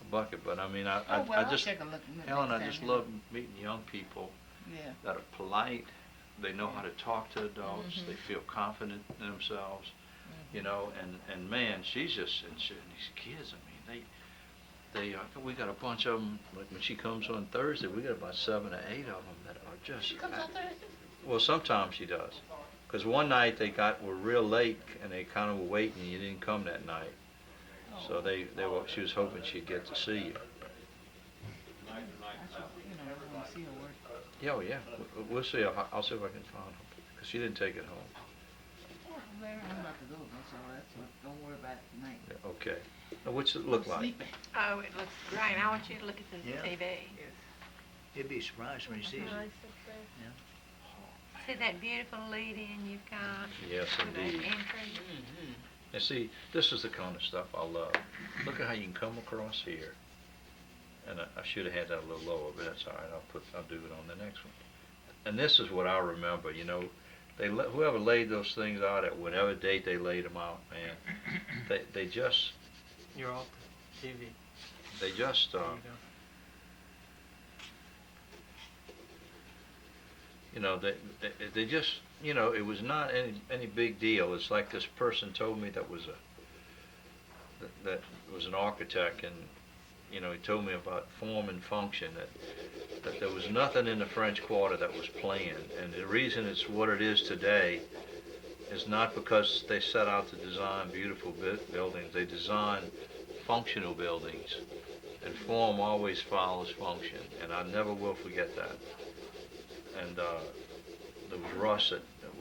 a bucket. But I mean, Oh, well, I I'll just, take a look Helen, next I just time, love meeting young people Yeah. that are polite, they know how to talk to adults, they feel confident in themselves, you know, and man, she's just, and these kids, I mean, we got a bunch of them, like when she comes on Thursday, we got about 7 or 8 of them that are just. She comes on Thursday? Well, sometimes she does. Because one night were real late and they kind of were waiting and you didn't come that night. So she was hoping she'd get to see you. I want to see her work. Yeah, oh yeah, we'll see. I'll see if I can find her. Because she didn't take it home. Oh, Larry, I'm about to go. That's all right. So don't worry about it tonight. Yeah, okay. Now, what's it look like? Sleeping. Oh, it looks great. I want you to look at the Yeah. TV. You'd be surprised when you see Nice it. up there. See that beautiful lead-in you've got? Yes, with that indeed. entrance? And see, this is the kind of stuff I love. Look at how you can come across here. And I should have had that a little lower, but that's all right. I'll do it on the next one. And this is what I remember. You know, whoever laid those things out at whatever date they laid them out, man, they just You're off the TV. There you go. You know, they just, you know, it was not any big deal. It's like this person told me that was an architect, and you know, he told me about form and function, that there was nothing in the French Quarter that was planned, and the reason it's what it is today is not because they set out to design beautiful buildings. They designed functional buildings, and form always follows function, and I never will forget that. And there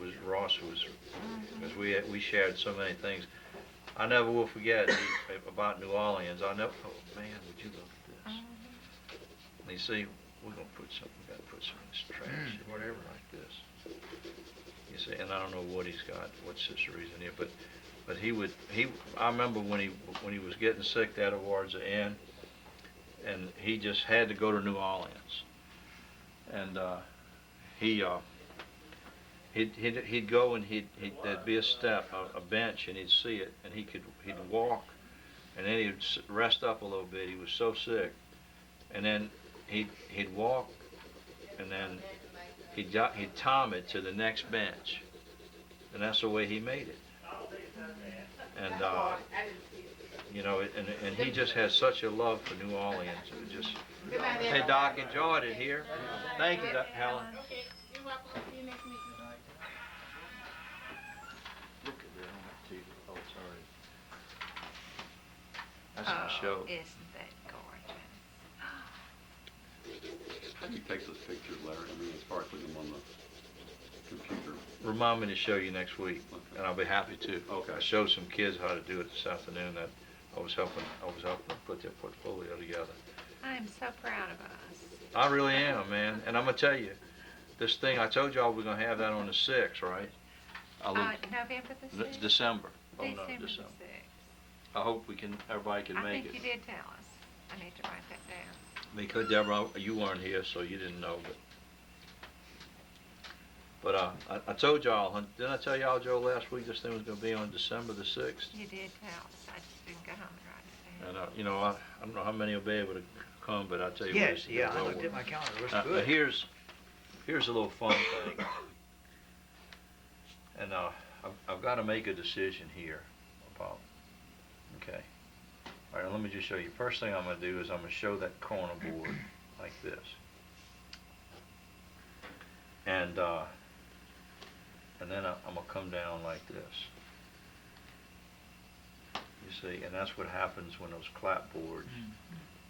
was Ross because we shared so many things. I never will forget about New Orleans. Oh man, would you look at this? And you see, we got to put some in this trash, whatever. like this. You see, and I don't know what he's got, what's his reason here, but I remember when he was getting sick there towards the end, and he just had to go to New Orleans, and he'd go and there'd be a step, a bench, and he'd see it, and he'd walk, and then he'd rest up a little bit. He was so sick, and then he'd walk, and then he'd time it to the next bench, and that's the way he made it. And you know, and he just has such a love for New Orleans. It just, hey Doc, enjoyed it here. Thank you, Helen. Okay, you're welcome. See you next meeting. Look at that on that TV. Oh, it's already. That's my show. Isn't that gorgeous? How do you take those pictures, Larry? I mean, as far as putting them on the computer, remind me to show you next week, and I'll be happy to. Okay. I showed some kids how to do it this afternoon that I was helping them put their portfolio together. I am so proud of us. I really am, man. And I'm gonna tell you, this thing, I told y'all we're gonna have that on the 6th, right? November the 6th? December. Oh, no, December the December. 6th. I hope everybody can I make think it. you did tell us. I need to write that down. Because Deborah, you weren't here, so you didn't know, but I told y'all, didn't I tell y'all, Joe, last week this thing was gonna be on December the 6th? You did tell us. I just didn't go home and write it down. And, you know, I don't know how many will be able to come, but I tell you what. Yes, it's yeah, I well looked worth at my calendar, it looks it. good. Here's a little fun thing. And I've got to make a decision here about, okay. All right, let me just show you. First thing I'm going to do is I'm going to show that corner board like this. And then I'm going to come down like this. You see, and that's what happens when those clapboards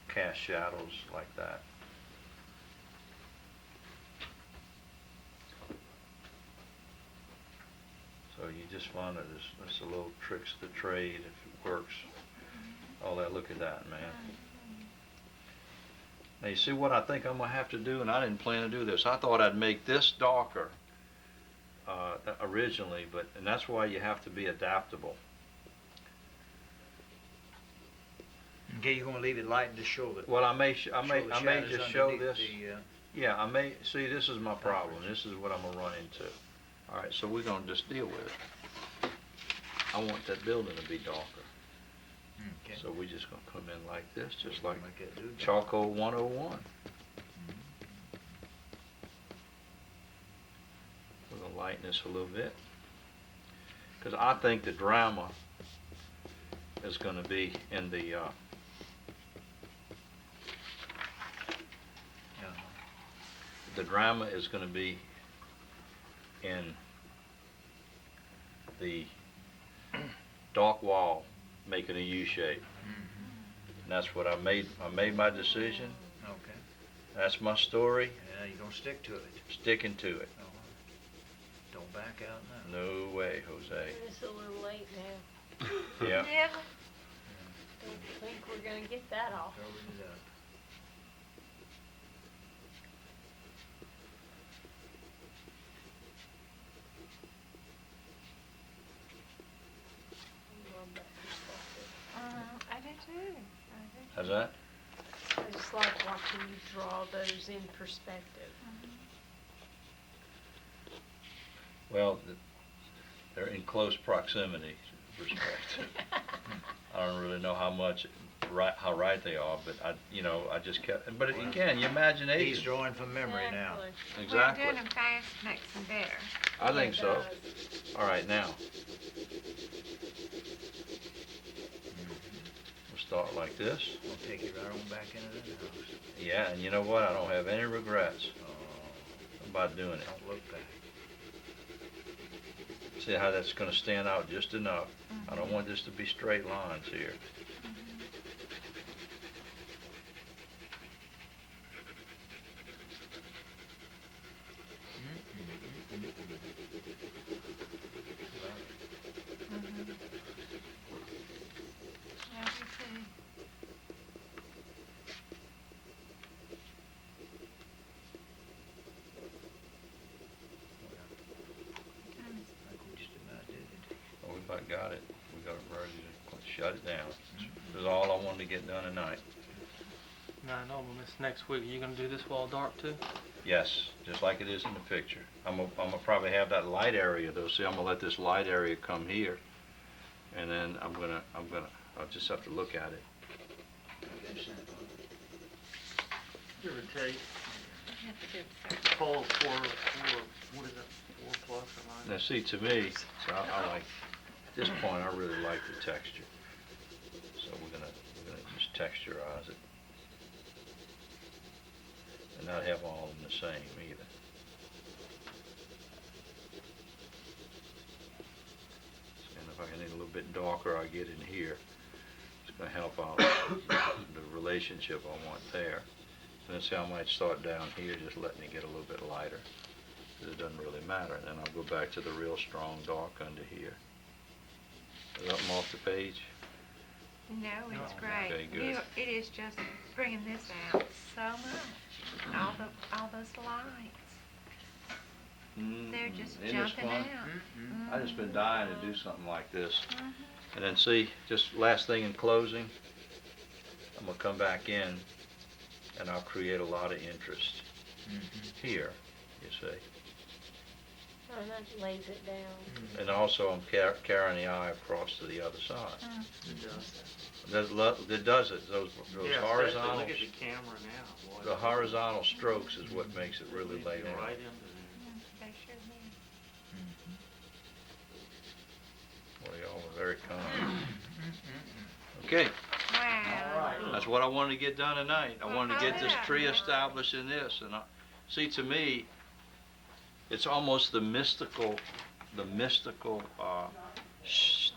cast shadows like that. So you just find that there's a little tricks of the trade, if it works. All that, look at that, man. Now you see what I think I'm gonna have to do, and I didn't plan to do this. I thought I'd make this darker originally, and that's why you have to be adaptable. Okay, you're gonna leave it light and just show the. Well, I may show the just shadows show underneath this. the, Yeah, I may, see, this is my problem. This is what I'm gonna run into. All right, so we're gonna just deal with it. I want that building to be darker. Okay. So we're just gonna come in like this, just like Make that do that. Charcoal 101. We're gonna lighten this a little bit. Because I think the drama is gonna be in the, Yeah. the drama is gonna be in the dark wall making a U shape. And that's what I made my decision. Okay. That's my story, Yeah, you're gonna stick to it. sticking to it. All right. Don't back out now. No way, Jose. It's a little late now. Yeah. Yeah. Don't think we're gonna get that off. Covered it up. Love that perspective. I do too. I do too. How's that? I just like watching you draw those in perspective. Well, they're in close proximity, perspective. I don't really know how right they are, but I just kept, but again, your He's imagination. drawing from memory now. Exactly. Exactly. Well, doing them fast makes them better. I think It so. does. All right, now. We'll start like this. We'll take you right on back into the house. Yeah, and you know what? I don't have any regrets Oh, about doing it. don't look back. See how that's gonna stand out just enough. I don't want this to be straight lines here. I do too. I think we just about did it. Well, we about got it. We got it ready to shut it down. This is all I wanted to get done tonight. No, I know, but this next week, you gonna do this wall dark too? Yes, just like it is in the picture. I'm gonna probably have that light area though. See, I'm gonna let this light area come here. And then I'll just have to look at it. Give or take, You have to do the same. four, what is it, 4 plus or 9? Now see, to me, so I like, at this point, I really like the texture. So we're gonna just texturize it. And not have all of them the same either. And if I can get a little bit darker, I get in here. It's gonna help out the relationship I want there. And then see, I might start down here, just letting it get a little bit lighter. 'cause it doesn't really matter. And then I'll go back to the real strong dark under here. Is that off the page? No, it's No. great. Okay, good. It is just bringing this out so much. All those lights. They're just Isn't this jumping fun? out. I just been dying to do something like this. Mhm. And then see, just last thing in closing, I'm gonna come back in and I'll create a lot of interest here, you see. Oh, that lays it down. And also I'm carrying the eye across to the other side. It does it, those Yeah, horizontals, look at the camera now. Boy. the horizontal strokes is what makes it really lay down. Right into there. They sure did. Well, y'all were very kind. Okay, Wow. that's what I wanted to get done tonight. I wanted to get this tree Yeah. established in this, and see, to me, it's almost the mystical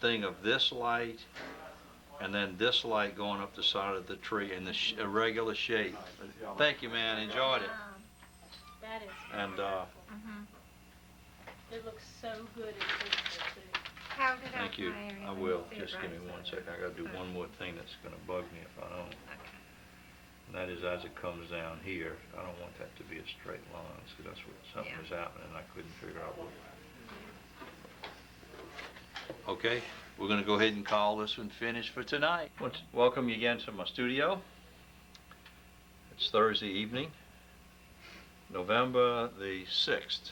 thing of this light, and then this light going up the side of the tree in the irregular shape. Thank you, man, enjoyed it. That is And, Mhm. it looks so good in picture too. Hold it up, thank you, Larry. I Let me will, see it just give me right one there. second, I gotta do one more thing that's gonna bug me if I don't. Okay. And that is as it comes down here, I don't want that to be a straight line, so that's what, something Yeah. was happening, and I couldn't figure out what. Okay, we're gonna go ahead and call this one finished for tonight. Welcome you again to my studio. It's Thursday evening, November the 6th.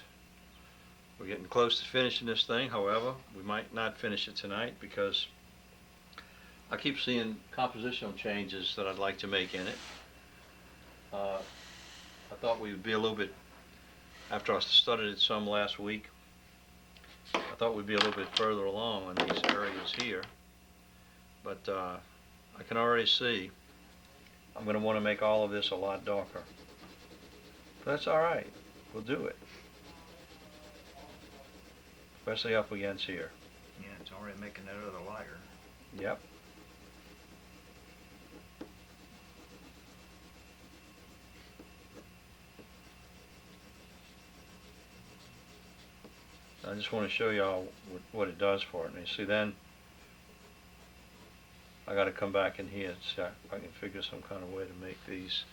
We're getting close to finishing this thing, however, we might not finish it tonight because I keep seeing compositional changes that I'd like to make in it. I thought we would be a little bit, after I studied it some last week, I thought we'd be a little bit further along in these areas here. But I can already see I'm going to want to make all of this a lot darker. But that's all right. We'll do it. Especially up against here. Yeah, it's already making that other lighter. Yep. I just want to show y'all what it does for it. And you see, then I got to come back in here and see if I can figure some kind of way to make these.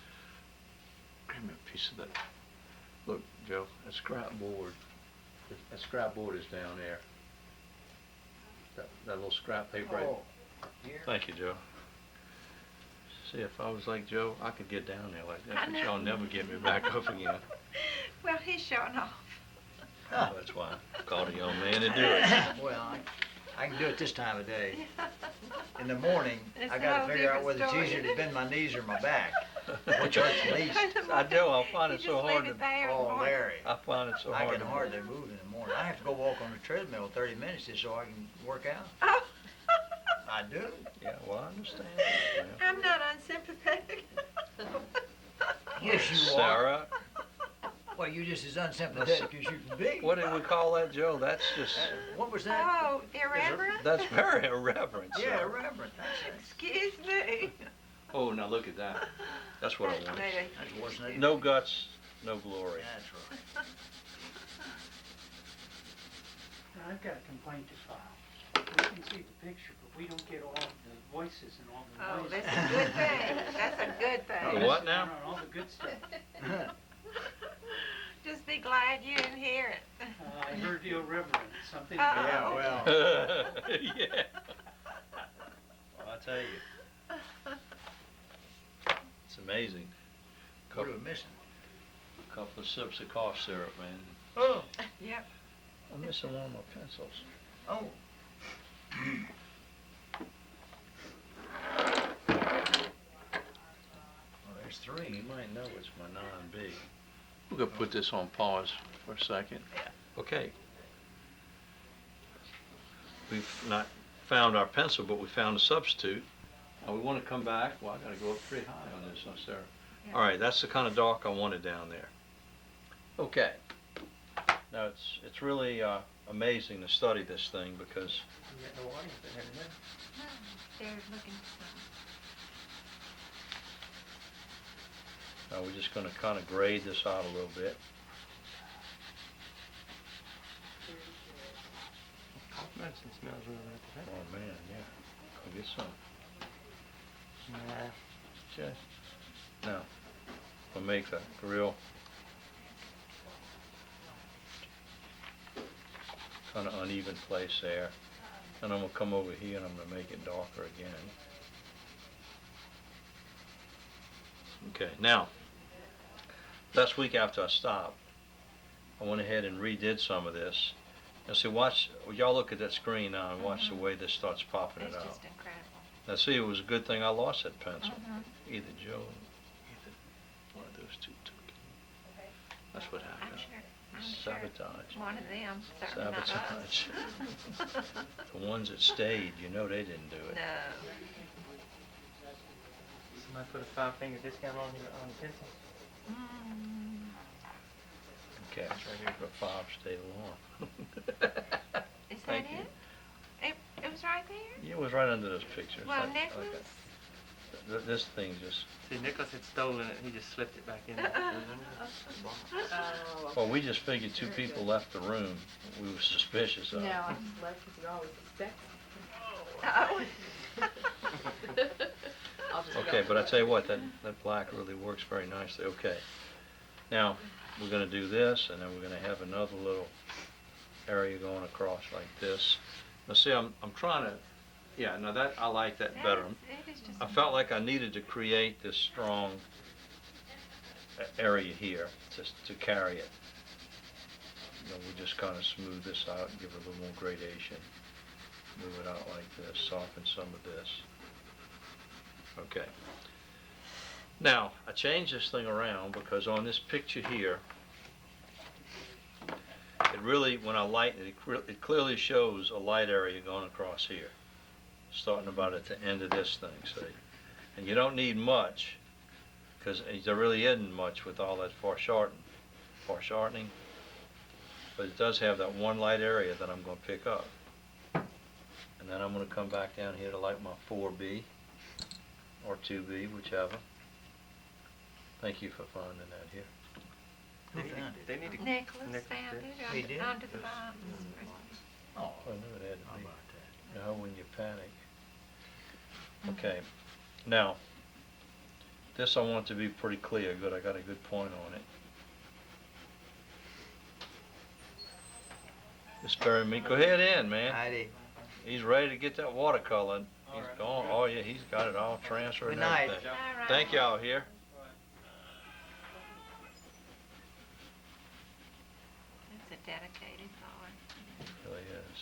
Grab me a piece of that. Look, Joe, that scrap board. That scrap board is down there. That little scrap paper. Oh, here. Thank you, Joe. See, if I was like Joe, I could get down there like that, I but know. y'all never get me back up again. Well, he's showing off. Oh, that's why I called a young man to do it. Well, I can do it this time of day. In the morning, It's I a gotta whole figure out different whether it's story. easier to bend my knees or my back. Which hurts least? I do. I find You it so just hard leave to. it there and Oh, watch. Larry, I find it so I hard can to. hardly move in the morning. I have to go walk on the treadmill 30 minutes just so I can work out. Oh. I do. Yeah, well, I understand. Yeah. I'm not unsympathetic. Yes, you are. Sarah, Well, you're just as unsympathetic as you can be. what do we call that, Joe? That's just. What was that? Oh, irreverent? That's very irreverent. Yeah, Sarah. reverend. That's Excuse me. Oh, now look at that. That's what I want. Maybe. That's worse than that. No guts, no glory. That's right. I've got a complaint to file. We can see the picture, but we don't get all the voices and all the Oh, noises. that's a good thing. That's a good The thing. what now? All the good stuff. Just be glad you didn't hear it. I heard the irreverent, something. Uh-oh. Yeah, well, Yeah. Well, I tell you, it's amazing. what are we missing? Couple of sips of cough syrup, man. Oh. Yep. I'm missing one of my pencils. Oh. Well, there's three. You might know it's my 9B. We're gonna put this on pause for a second. Okay. We've not found our pencil, but we found a substitute. Now we want to come back. Well, I gotta go up pretty high on this, huh, Sarah? Yeah. All right, that's the kind of dark I wanted down there. Okay. Now it's really amazing to study this thing because You got no audience in here today. They're looking for something. we're just gonna kind of grade this out a little bit. and smells really good. Oh, man, yeah. Go get some. Nah. Just, now, we'll make a real kind of uneven place there. And I'm gonna come over here and I'm gonna make it darker again. Okay, now, last week after I stopped, I went ahead and redid some of this. Now see, watch, y'all look at that screen now and watch the way this starts popping It's it out. just incredible. Now see, it was a good thing I lost that pencil. Mhm. Either Joe, either one of those two took it. That's what I'm happened. sure, I'm sure Sabotage. one of them, certainly not Sabotage. us. The ones that stayed, you know they didn't do it. No. Somebody put a 5-finger discount on the pencil. Mm. Okay, but five stayed along. Is that Thank you. it? It was right there? Yeah, it was right under those pictures. Well, Like- Nicholas? This thing just, See, Nicholas had stolen it. He just slipped it back in there. Oh, well, we just figured two people left the room. We were suspicious of. no, I just left because you're always suspect. Oh. I'll just Okay, go. but I tell you what, that black really works very nicely. Okay. Now, we're gonna do this, and then we're gonna have another little area going across like this. Now see, I'm trying to, yeah, now that, I like that better. It is just I felt like I needed to create this strong area here to carry it. You know, we just kind of smooth this out and give it a little more gradation. Move it out like this, soften some of this. Okay. Now, I changed this thing around because on this picture here, it really, when I lighten it, it clearly shows a light area going across here, starting about at the end of this thing, see? And you don't need much, because there really isn't much with all that foreshortening, but it does have that one light area that I'm going to pick up. And then I'm going to come back down here to light my 4B or 2B, whichever. Thank you for finding that here. They need to, they need to Nicholas found did. it He did? under the box. Oh, I knew it had how to be. about that? Now, when you panic. Okay, now, this I want to be pretty clear. Good, I got a good point on it. Mr. Meek, go ahead in, man. Heidi, He's ready to get that watercolor. He's gone. Oh yeah, he's got it all transferred Good and night. everything. All right. Thank y'all here. It's a dedicated boy. It really is.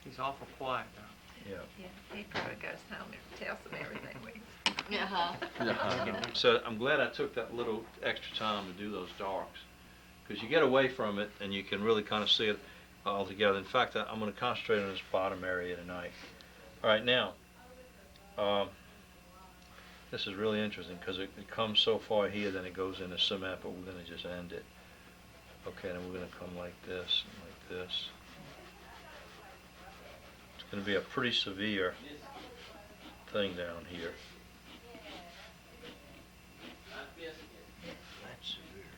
He's awful quiet now. Yeah. Yeah, he probably goes home and tells them everything we. So I'm glad I took that little extra time to do those darks, because you get away from it and you can really kind of see it all together. In fact, I'm going to concentrate on this bottom area tonight. All right, now, this is really interesting because it comes so far here, then it goes into cement, but we're going to just end it. Okay, then we're going to come like this and like this. It's going to be a pretty severe thing down here. that's severe.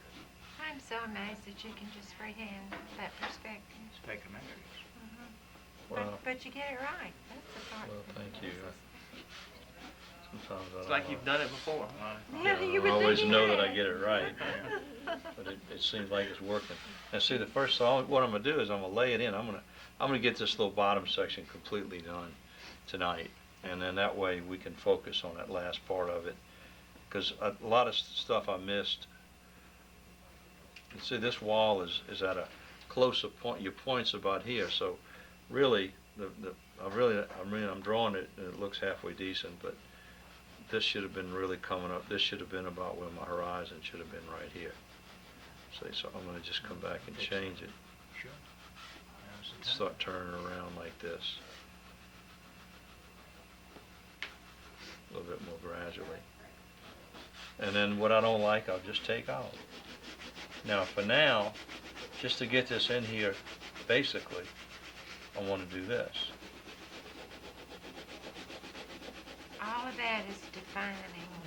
I'm so amazed that you can just freehand that perspective. Specumentary. Well, But you get it right. That's the part. well, thank you. Sometimes I It's don't like know. you've done it before. Yeah, you I would always think know you that I had. get it right, but it seems like it's working. Now, see, the first, what I'm gonna do is I'm gonna lay it in. I'm gonna get this little bottom section completely done tonight, and then that way we can focus on that last part of it, because a lot of stuff I missed. You see, this wall is at a closer point. Your point's about here, so really, I'm drawing it, and it looks halfway decent, but this should have been really coming up. This should have been about where my horizon should have been right here. See, so I'm going to just come back and change it. Sure. Now's the time. Start turning around like this. A little bit more gradually. And then what I don't like, I'll just take out. Now, for now, just to get this in here, basically, I want to do this. All of that is defining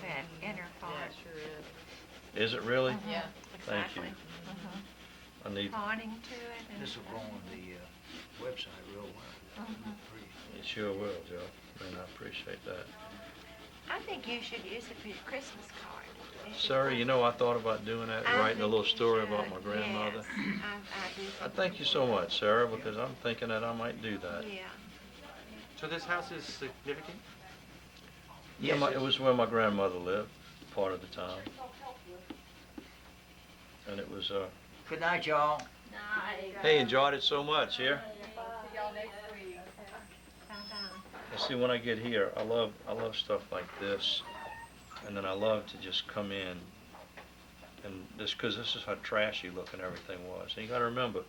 that inner Yeah, part. it sure is. Is it really? Mhm, Thank you. Exactly. Mhm. I need, pointing to it and. This will go on the website real well. Mhm. Pretty. it sure will, Joe, and I appreciate that. I think you should use it for your Christmas card. You should Sarah, put- you know, I thought about doing that, I writing a think little you story about should, my grandmother. Yes, I do. I think thank you so much, Sarah, because I'm thinking that I might do that. Yeah. So this house is significant? Yeah, it was where my grandmother lived, part of the time. And it was, Good night, y'all. hey, enjoyed it so much here. Bye-bye. And see, when I get here, I love stuff like this, and then I love to just come in, and because this is how trashy looking everything was. And you got to remember,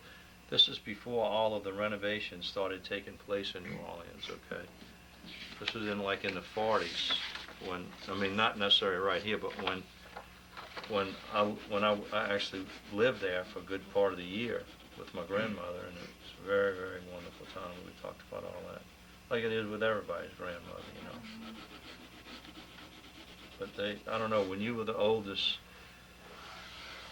this is before all of the renovations started taking place in New Orleans. Okay, this was in the 40s, when I mean not necessarily right here, but when I actually lived there for a good part of the year with my grandmother, and it was a very, very wonderful time. We talked about all that, like it is with everybody's grandmother, you know. But I don't know, when you were the oldest,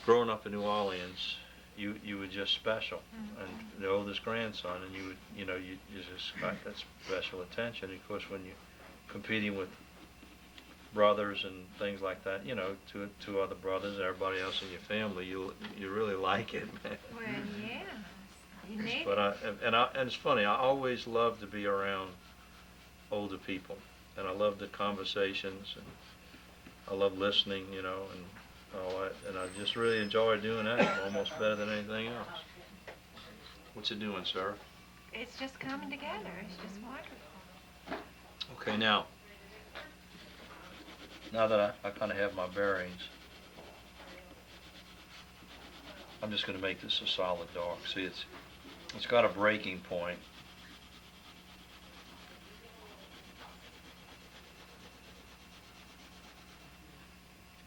growing up in New Orleans, you were just special, and the oldest grandson, and you just got that special attention. Of course, when you're competing with brothers and things like that, two other brothers, everybody else in your family, you really like it, man. Well, yeah. You need But and it's funny, I always love to be around older people, and I love the conversations, and I love listening, and all that, and I just really enjoy doing that almost better than anything else. What's it doing, Sarah? It's just coming together. It's just wonderful. Okay, now that I kind of have my bearings, I'm just going to make this a solid dark. See, it's got a breaking point.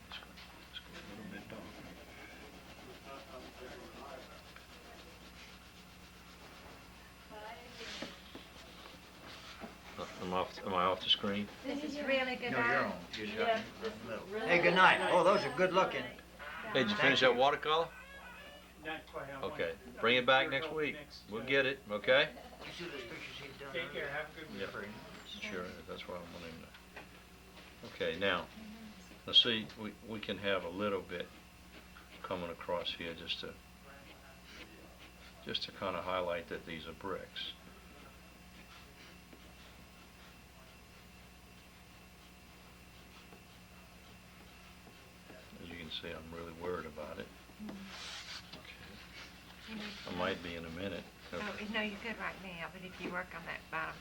Let's go a little bit darker. Am I off the screen? This is really good. No, you're on. You're Yeah, shut this in the is middle. really Hey, good night. nice. Oh, those are good looking. Hey, did you Thank finish you. that watercolor? Not quite, I want- Okay, I bring want it back your next help week. next, We'll get it, okay? You see those pictures he's done? Take care, have a good week. Yeah. Sure, that's what I'm wanting to. Okay, now, let's see, we can have a little bit coming across here just to kind of highlight that these are bricks. As you can see, I'm really worried about it. You need I to- might be in a minute. Oh, no, you're good right now, but if you work on that bottom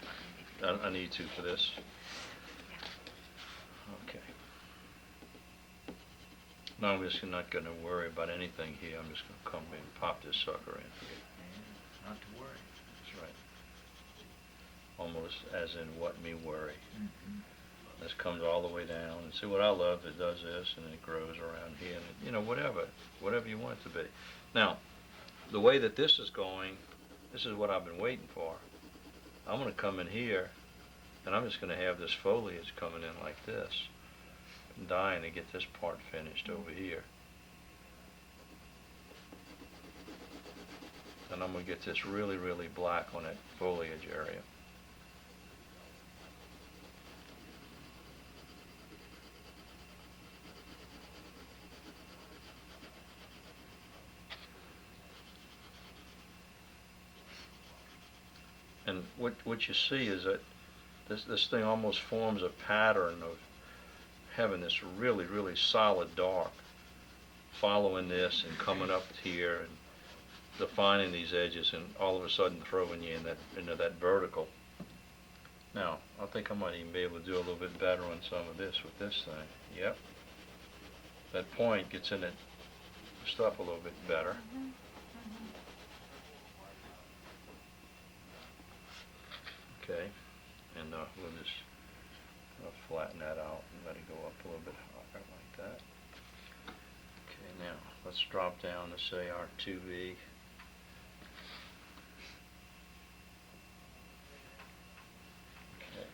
one, I need to for this. Okay. Now I'm just not going to worry about anything here. I'm just going to come and pop this sucker in. Not to worry. That's right. Almost as in what me worry. This comes all the way down, and see what I love, it does this, and then it grows around here, and whatever you want it to be. Now, the way that this is going, this is what I've been waiting for. I'm going to come in here, and I'm just going to have this foliage coming in like this, and dying to get this part finished over here. And I'm going to get this really, really black on that foliage area. And what you see is that this thing almost forms a pattern of having this really, really solid dark, following this and coming up here and defining these edges, and all of a sudden throwing you into that vertical. Now, I think I might even be able to do a little bit better on some of this with this thing. Yep. That point gets in that stuff a little bit better. Okay, and we'll just flatten that out and let it go up a little bit higher like that. Okay, now let's drop down to say our 2V. Okay,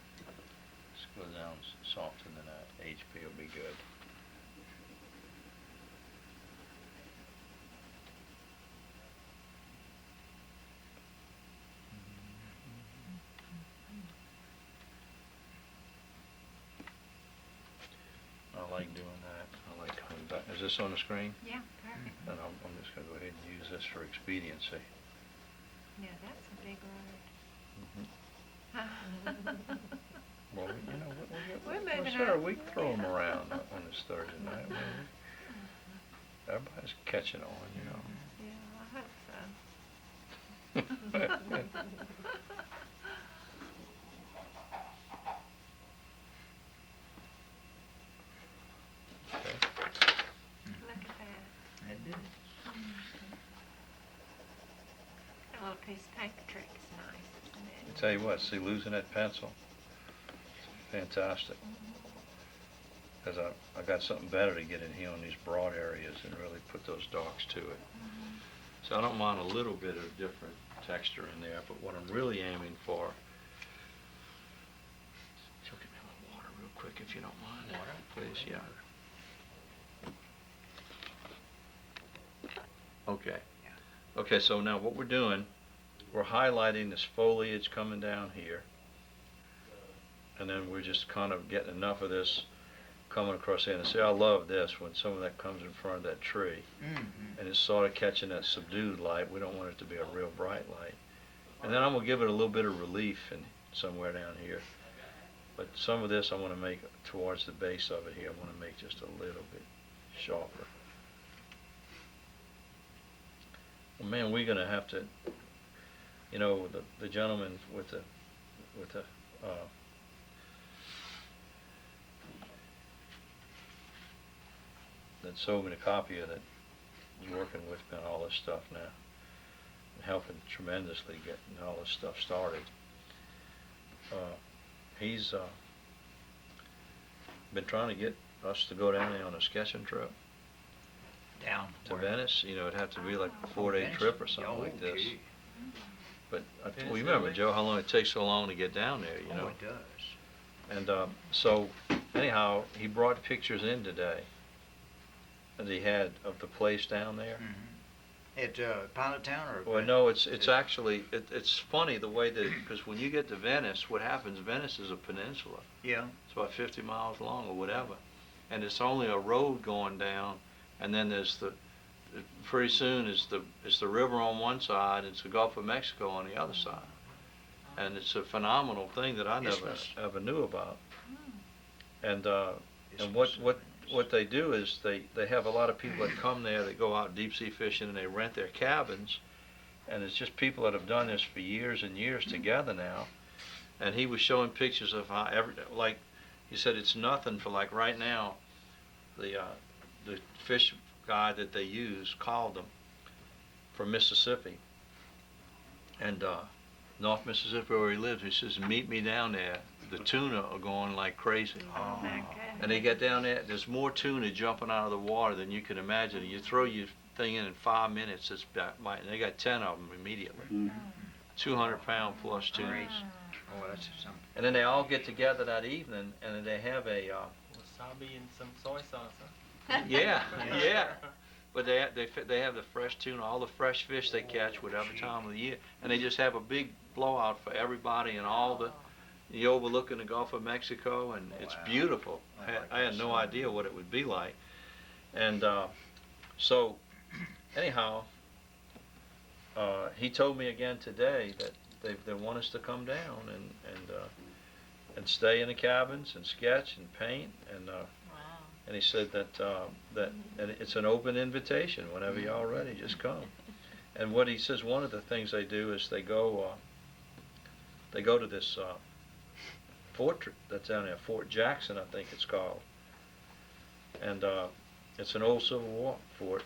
let's go down softer than that. HP will be good. like doing that. I like coming back. Is this on the screen? Yeah, perfect. And I'm just gonna go ahead and use this for expediency. Yeah, that's a big road. Well, you know, We're well, moving sir, on. we can throw them around on this Thursday night. Everybody's catching on, you know. Yeah, I hope so. Okay. Look at that. That did it. That little piece of paper trick is nice, isn't I it? tell you what, see, losing that pencil, fantastic. Because I got something better to get in here on these broad areas and really put those darks to it. So I don't mind a little bit of different texture in there, but what I'm really aiming for, you'll give me a little water real quick if you don't mind. Water? Please, yeah. Okay. Okay, so now what we're doing, we're highlighting this foliage coming down here. And then we're just kind of getting enough of this coming across here. And see, I love this when some of that comes in front of that tree. Mm-hmm. And it's sort of catching that subdued light. We don't want it to be a real bright light. And then I'm going to give it a little bit of relief in somewhere down here. But some of this I want to make towards the base of it here. I want to make just a little bit sharper. Well, man, we're going to have to, you know, the gentleman with the that sold me the copy of that is working with me on all this stuff now, and helping tremendously getting all this stuff started. He's been trying to get us to go down there on a sketching trip Down to where? Venice. You know, it'd have to be like a 4-day Venice? trip or something Oh, like this. gee. But Venice, well, you remember, Italy? Joe, how long it takes so long to get down there, you know? Oh, it does. And so, anyhow, he brought pictures in today that he had of the place down there. At Pilot Town or? Well, no, it's actually, it's funny the way that, because when you get to Venice, what happens, Venice is a peninsula. Yeah. It's about 50 miles long or whatever. And it's only a road going down, and then there's pretty soon it's the river on one side, it's the Gulf of Mexico on the other side. And it's a phenomenal thing that I never Isthmus. ever knew about. And Isthmus. what they do is they have a lot of people that come there that go out deep sea fishing and they rent their cabins, and it's just people that have done this for years and years together now. And he was showing pictures of how like he said, it's nothing for, like, right now, the fish guy that they use called them from Mississippi, and North Mississippi where he lives. He says, meet me down there. The tuna are going like crazy. Oh, my goodness. And they get down there, there's more tuna jumping out of the water than you can imagine. You throw your thing in 5 minutes, it's back, and they got 10 of them immediately. 200-pound plus tuna. Great. Oh, that's something. And then they all get together that evening, and then they have a, Wasabi and some soy sauce, huh? yeah, yeah. But they have the fresh tuna, all the fresh fish they catch, whatever time of the year, and they just have a big blowout for everybody and all the. You overlooking the Gulf of Mexico, and it's Wow. beautiful. I like I had that no song. idea what it would be like, and so anyhow, he told me again today that they want us to come down and stay in the cabins and sketch and paint and. Wow. And he said that and it's an open invitation. Whenever y'all ready, just come. And what he says, one of the things they do is they go to this fort that's down there, Fort Jackson, I think it's called. And it's an old Civil War fort.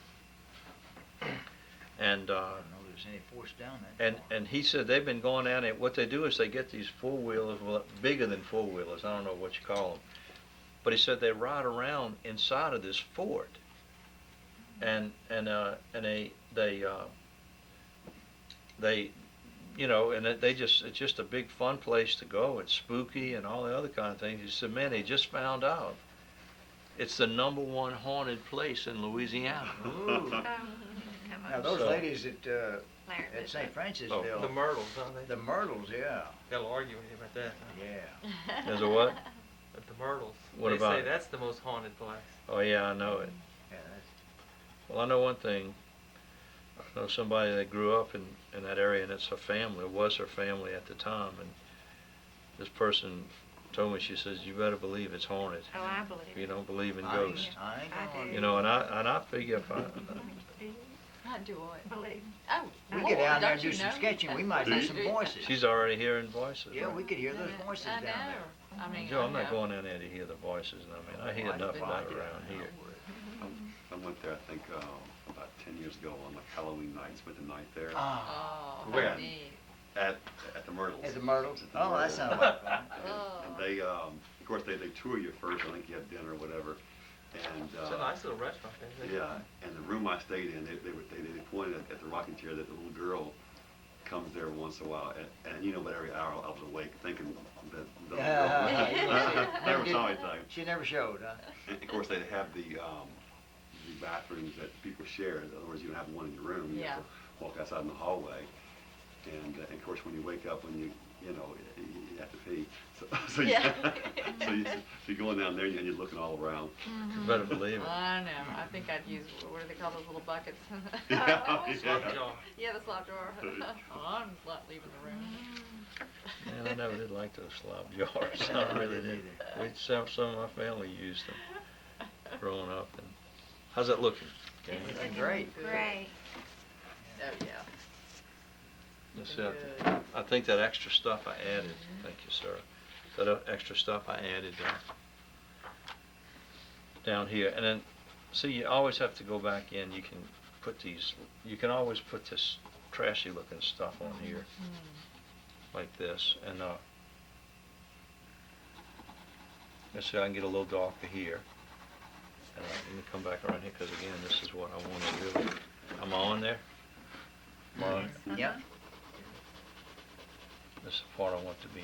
And I don't know there's any force down there. and he said they've been going down there. What they do is they get these four-wheelers, well, bigger than four-wheelers. I don't know what you call them. But he said they ride around inside of this fort, and they you know, and it's just a big fun place to go. It's spooky and all the other kind of things. He said, man, he just found out it's the #1 haunted place in Louisiana. Ooh. Come Now on, those So- ladies at Larry, St. The Francisville, Myrtles, aren't they? the Myrtles, yeah, They'll argue with you about that. yeah. There's a what? at the Myrtles. What they about say it? that's the most haunted place. Oh, yeah, I know it. Yeah, that's, Well, I know one thing. I know somebody that grew up in that area, and it's her family, it was her family at the time, and this person told me, she says, you better believe it's haunted. Oh, I believe If you it. don't believe in I ghosts. ain't, I ain't I gonna. do. You know, and I figure if I, I do it. Believe. Oh, We Lord, get down there and don't do you some know? sketching, we might hear some voices. she's already hearing voices. Yeah, right? we could hear those voices I down there. know. I mean, Joe, I I'm not know. going down there to hear the voices. I mean, I hear Oh, enough been about like it that. around I here. would. I went there, I think, about 10 years ago on like Halloween night, spent the night there. Ah, Oh, Where? how neat. At the Myrtles. at the Myrtles? At the Oh, that Myrtles. sounds like fun. Oh. And they, of course, they tour you first. I think you have dinner or whatever. And It's a nice little restaurant there. isn't it? yeah, and the room I stayed in, they pointed at the rocking chair that the little girl comes there once in a while, and you know, about every hour I was awake thinking that the little girl never saw anything. She never showed, huh? And of course, they'd have the bathrooms that people share. In other words, you don't have one in your room. You have to walk outside in the hallway. And of course, when you wake up, when you know, you have to pee. So Yeah. so you're going down there and you're looking all around. You better believe it. I know. I think I'd use, what do they call those little buckets? Yeah, Slop jar. Yeah, the slop jar. Oh, I'm not leaving the room. Man, I never did like those slop jars. I really did. Some of my family used them growing up. And how's that looking? Okay. Looking great. Great. Oh, yeah. That's Looking it. good. I think that extra stuff I added, thank you, sir. That extra stuff I added down here. And then, see, you always have to go back in. You can put these, you can always put this trashy looking stuff on here, like this. And let's see, I can get a little darker here. And let me come back around here, because again, this is what I want to really, am I on there? Am I on? Yes, Yep. This is the part I want to be.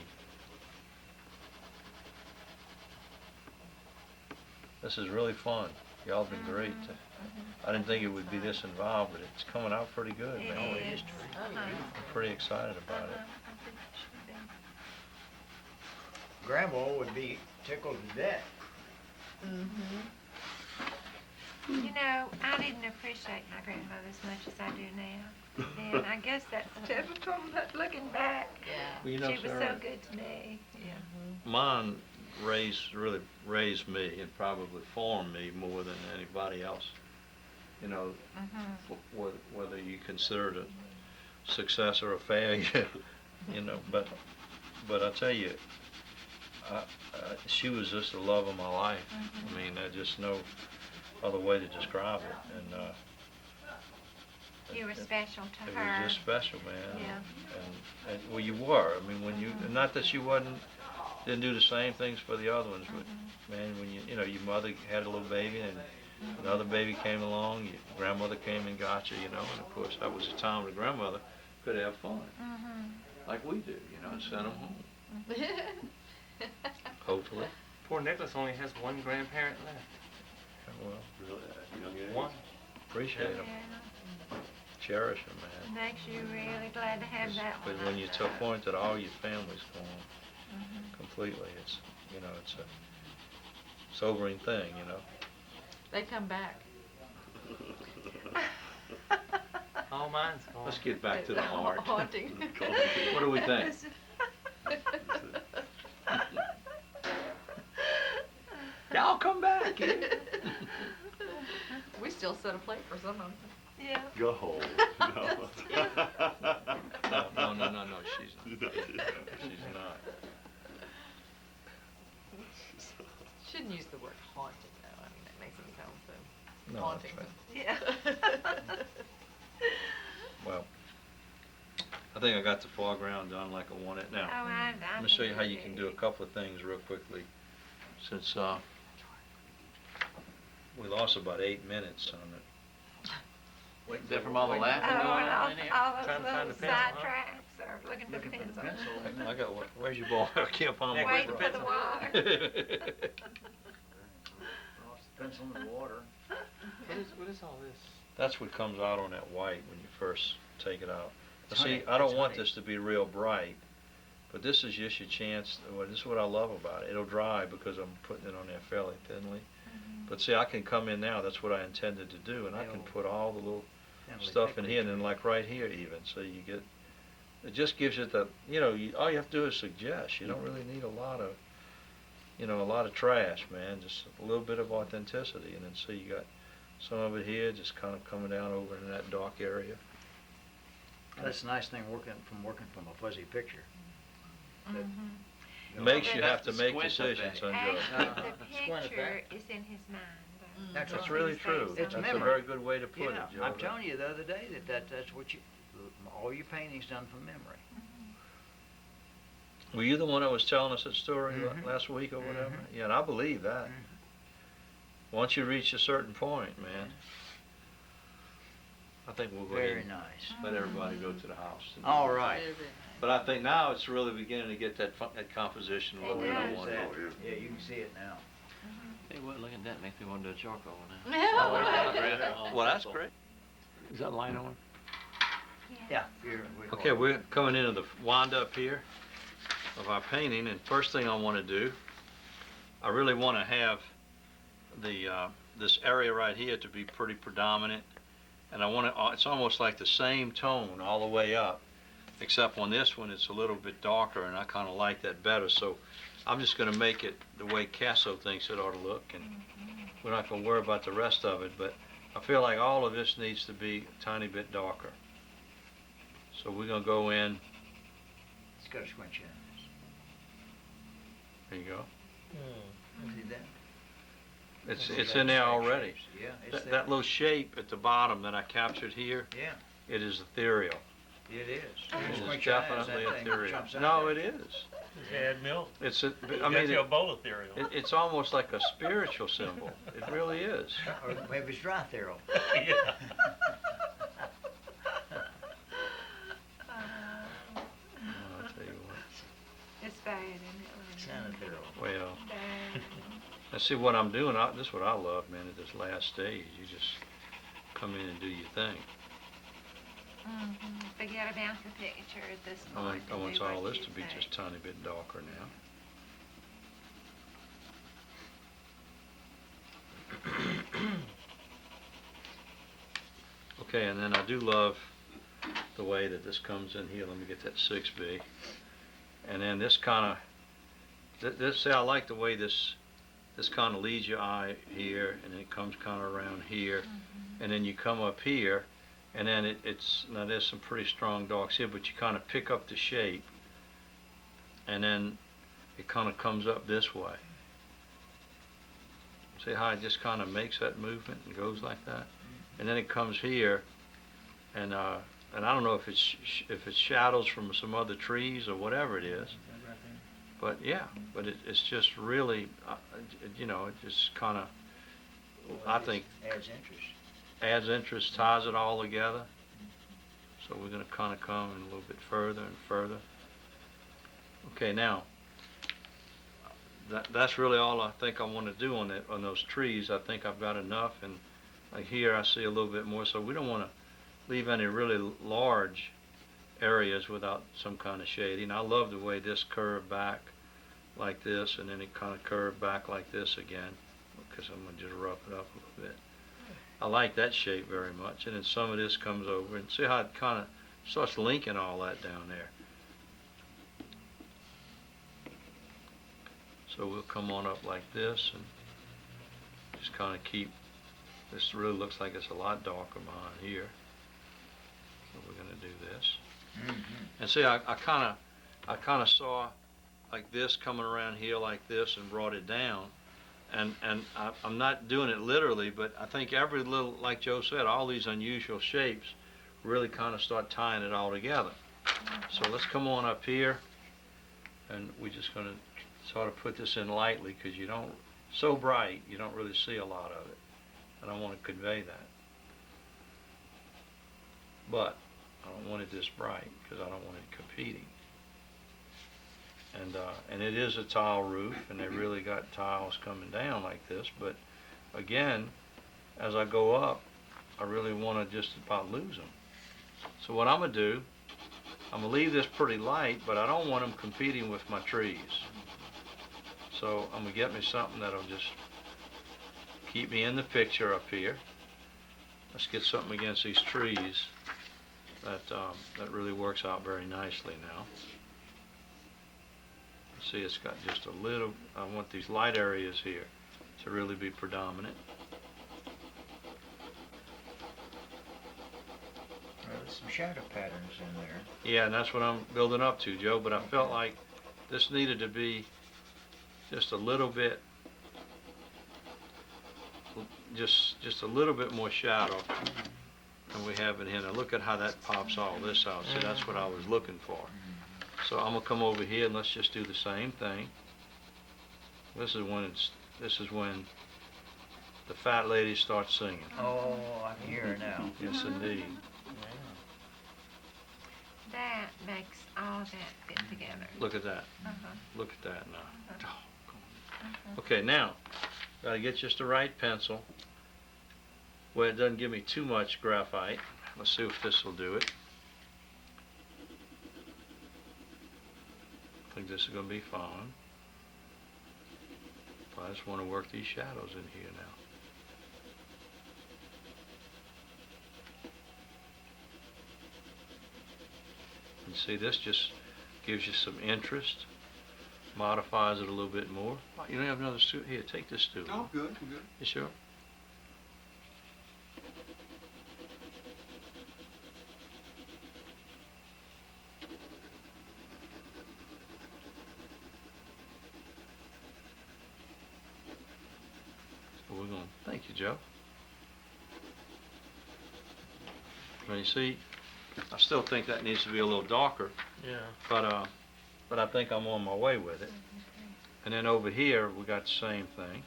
This is really fun. Y'all been great. I didn't think it would be this involved, but it's coming out pretty good, It man. is. I'm pretty excited about it. I think it should be. Grandma would be tickled to death. You know, I didn't appreciate my grandmother as much as I do now. And I guess that's typical, but looking back, Yeah. Well, you know, she was so Sarah, good to me. Yeah. mine really raised me and probably formed me more than anybody else. You know, whether you consider it a success or a failure, you know, but I tell you, she was just the love of my life. I mean, I just no other way to describe it. And You were special to it her. was just special, man. Yeah. And well, you were. I mean, when you, not that she didn't do the same things for the other ones, but man, when you know, your mother had a little baby and another baby came along, your grandmother came and got you, you know, and of course that was a time when grandmother could have fun, like we do, you know, and send them home, hopefully. Poor Nicholas only has one grandparent left. Well, Really, young age? One. appreciate them, Yeah. cherish them, It man. makes you really glad to have that But one. when you're to a point that all your family's gone completely, it's, you know, it's a sobering thing, you know. They come back. All mine's gone. Let's get back to the heart. Haunting. What do we think? Y'all come back. We still set a plate for some of them. Yeah. Go home. No. No, she's not. She's not. Shouldn't use the word haunting though. I mean, that makes it sound so No, haunting. that's Yeah. Well, I think I got the foreground done like I want it now. Oh, I Let me show you how you can do a couple of things real quickly, since we lost about 8 minutes on it. Is that from all the Oh, laughing and going on in here? all Trying those to find little the pencil, huh? sidetracks or looking for the pencil. I got one. Where's your ball? I can't find my Waiting ball. for the water. Lost the pencil in the water. What is all this? That's what comes out on that white when you first take it out. Now, Honey, see, I don't that's want honey. this to be real bright, But this is just your chance, well, this is what I love about it. It'll dry because I'm putting it on there fairly thinly. But see, I can come in now, that's what I intended to do, and I can put all the little stuff in here, and then like right here even, so you get, it just gives it the, all you have to do is suggest. You don't really need a lot of, a lot of trash, man, just a little bit of authenticity, and then so you got some of it here just kind of coming down over in that dark area. That's a nice thing working from a fuzzy picture. That- Makes you have to That's make squint decisions effect. on Actually, Joe. the Squint picture effect. is in his mind, though. That's That's right. really He says true. something. It's That's a memory. very good way to put Yeah, it, Joe. I'm telling you the other day that's what all your paintings done from memory. Were you the one that was telling us that story Mhm. last week or whatever? Mhm. Yeah, and I believe that. Once you reach a certain point, man, I think we'll go ahead Very and nice. let everybody go to the house. All right. But I think now it's really beginning to get that composition It look that I does. want. Oh, yeah. Yeah, you can see it now. Hey, what, looking at that makes me want to do a charcoal now. Well, that's great. Is that light on? Yeah. Okay, we're coming into the wind up here of our painting, and first thing I want to do, I really want to have the this area right here to be pretty predominant, and I want to. It's almost like the same tone all the way up, except on this one it's a little bit darker, and I kind of like that better. So I'm just going to make it the way Casso thinks it ought to look, and we're not going to worry about the rest of it. But I feel like all of this needs to be a tiny bit darker. So we're going to go in. It's got a squint in. There you go. See that? It's in there already. Yeah, it's That, there. that little shape at the bottom that I captured here, Yeah, it is ethereal. it is. It Squint is your eyes, definitely that thing ethereal. jumps out No, there. it is. Add milk. It's a, I Got mean, you a bowl of cereal. it's almost like a spiritual symbol. It really is. Or maybe it's dry thero. Yeah. I'll tell you what. It's bad, isn't it? Santa thero. Well, Bad. and see what I'm doing. This is what I love, man. At this last stage, you just come in and do your thing. Forget about the picture at this I want, point. I and want do all what this you to be say. just a tiny bit darker now. Okay, and then I do love the way that this comes in here. Let me get that 6B. And then this kind of, see, I like the way this kind of leads your eye here, and then it comes kind of around here, and then you come up here, and then it's, now there's some pretty strong darks here, but you kind of pick up the shape, and then it kind of comes up this way. See how it just kind of makes that movement and goes like that? And then it comes here, and I don't know if it's shadows from some other trees or whatever it is, but yeah, but it's just really, it just kind of, I think, Adds interest. adds interest, ties it all together. So we're going to kind of come in a little bit further and further. Okay, now, that's really all I think I want to do on those trees. I think I've got enough, and like here I see a little bit more, so we don't want to leave any really large areas without some kind of shading. I love the way this curved back like this, and then it kind of curved back like this again, because I'm going to just rough it up a little bit. I like that shape very much, and then some of this comes over, and see how it kind of starts linking all that down there. So we'll come on up like this, and just kind of keep, this really looks like it's a lot darker behind here. So we're going to do this. And see, I kind of saw like this coming around here like this and brought it down. And I'm not doing it literally, but I think every little, like Joe said, all these unusual shapes really kind of start tying it all together. So let's come on up here, and we're just going to sort of put this in lightly, because you don't, so bright, you don't really see a lot of it. And I want to convey that. But I don't want it this bright, because I don't want it competing. And it is a tile roof, and they really got tiles coming down like this, but again, as I go up, I really want to just about lose them. So what I'm going to do I'm gonna leave this pretty light, but I don't want them competing with my trees. So I'm gonna get me something that'll just keep me in the picture up here. Let's get something against these trees that really works out very nicely now. See, it's got just a little, I want these light areas here to really be predominant. Well, there's some shadow patterns in there. Yeah, and that's what I'm building up to, Joe, but I felt like this needed to be just a little bit, just a little bit more shadow than we have in here. Now look at how that pops all this out. See, that's what I was looking for. So I'm gonna come over here and let's just do the same thing. This is when the fat lady starts singing. Oh, I can hear her now. Yes, indeed. That makes all that fit together. Look at that. Uh-huh. Look at that now. Oh, come on. Okay, now, gotta get just the right pencil where it doesn't give me too much graphite. Let's see if this will do it. I think this is gonna be fine. I just want to work these shadows in here now. And see, this just gives you some interest, modifies it a little bit more. You don't have another student? Here, take this student. Oh, good, I'm good. You sure? So we're going, thank you, Joe. Now you see, I still think that needs to be a little darker, Yeah. but I think I'm on my way with it. And then over here, we got the same thing.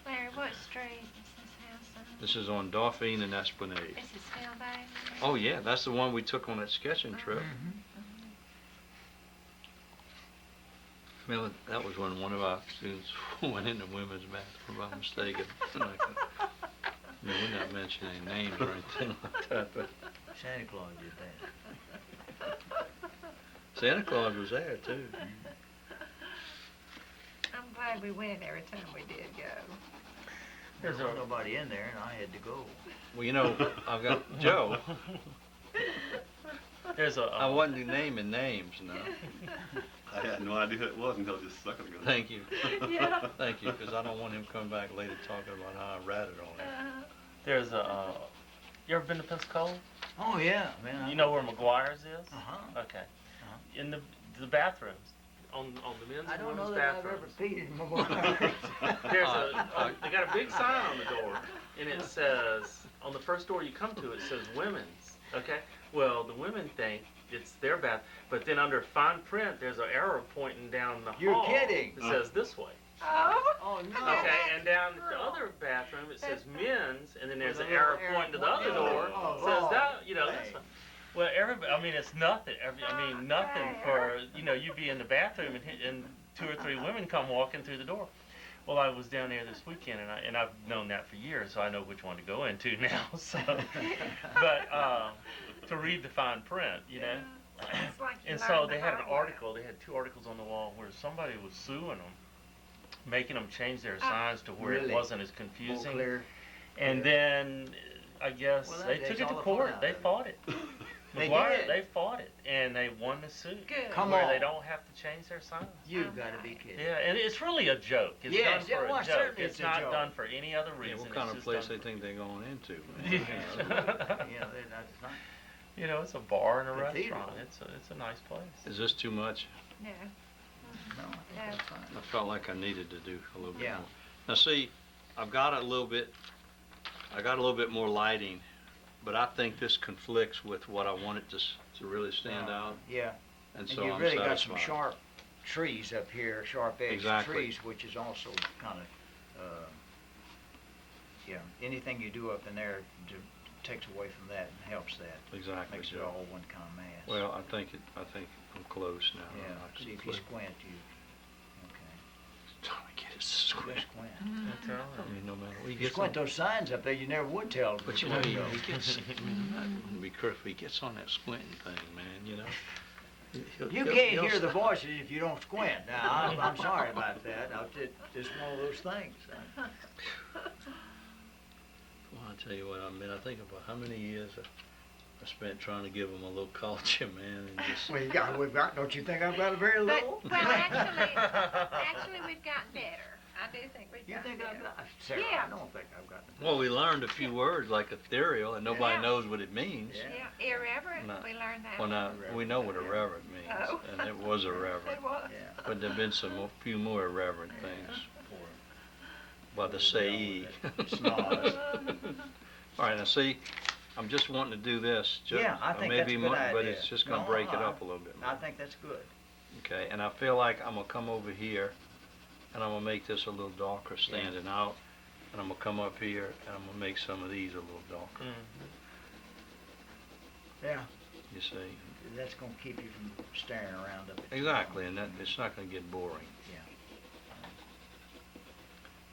Larry, what street is this house on? This is on Dauphine and Esplanade. Is it still there? Oh yeah, that's the one we took on that sketching trip. Well, that was when one of our students went in the women's bathroom by mistake. And we're not mentioning any names or anything like that, but Santa Claus did that. Santa Claus was there too. I'm glad we went every time we did go. There was nobody in there, and I had to go. Well, you know, I've got Joe. There's a. I wasn't naming names, no. I had no idea who it was until just a second ago. Thank you. Yeah. Thank you, because I don't want him coming back later talking about how I ratted on him. There's a. You ever been to Pensacola? Oh, yeah, man. You know where McGuire's is? Uh-huh. Okay. In the bathrooms, on the men's I and don't know women's that I've ever bathrooms. peed in my bars. There's they got a big sign on the door, and it says, on the first door you come to, it says women's, okay? Well, the women think it's their bath, but then under fine print, there's an arrow pointing down the You're hall. kidding. It says this way. Oh. Oh, no. Okay, and down the other bathroom, it says men's, and then there's an arrow pointing to the other door. Oh, It says that, Lord. you know, this one. Well, everybody, I mean, it's nothing. Nothing for, you know, you be in the bathroom and 2 or 3 women come walking through the door. Well, I was down there this weekend, and I've known that for years, so I know which one to go into now. So, but to read the fine print, you know. It's like you And learn so the they had an hard way. article. They had 2 articles on the wall where somebody was suing them, making them change their signs to where Really? it wasn't as More confusing. clear. And then I guess Well, that they takes took it to all the fun court. out They of it. fought it. They McGuire, did? they fought it, and they won the suit. Good. Come where on. they don't have to change their signs. You've got to be kidding. Yeah, and it's really a joke. It's Yes, done yeah, for well, a joke. certainly It's it's a not joke. done for any other Yeah, reason. what It's kind of just place done- they think they're going into? Yeah, that's not. You know, it's a bar and a Cathedral. restaurant. It's a nice place. Is this too much? No. No, I think that's fine. I felt like I needed to do a little bit Yeah. more. Now see, I got a little bit more lighting, but I think this conflicts with what I want it to really stand out, Yeah. and And so you I'm really got some satisfied. sharp trees up here, sharp edged Exactly. trees, which is also kind of, yeah, anything you do up in there takes away from that and helps that. Exactly, Makes it Joe. all one kind of mass. Well, I think I'm close now. Yeah, I can see if you flip. squint, you, okay. Trying to get just squint. Just squint. That's all I right. mean, no matter what he You gets squint on. those signs up there, you never would tell. But you which know, way to he go. gets, I mean, be careful, he gets on that squinting thing, man, you know? You can't hear the voices if you don't squint. Now, I'm sorry about that. Just one of those things. Well, I'll tell you what, I mean, I think about how many years I spent trying to give him a little culture, man, and just, Well, we've got, don't you think I've got a very But, little? well, actually, we've gotten better. I do think we've You gotten think I've better. got, Sarah, Yeah. I don't think I've got. well, we learned a few words like ethereal, and nobody Yeah. knows what it means. Yeah. Yeah, irreverent, No. we learned that. Well, now, we know what irreverent means, Oh. and it was irreverent. It was. Yeah. But there've been few more irreverent things by the say. Snaz. All right, now see, I'm just wanting to do this. Yeah, I think that's a good But idea. it's just gonna No, break it up a little bit I more. think that's good. Okay, and I feel like I'm gonna come over here, and I'm gonna make this a little darker standing out, and I'm gonna come up here, and I'm gonna make some of these a little darker, Yeah, you see? that's gonna keep you from staring around up at. Exactly, and that, it's not gonna get boring. Yeah.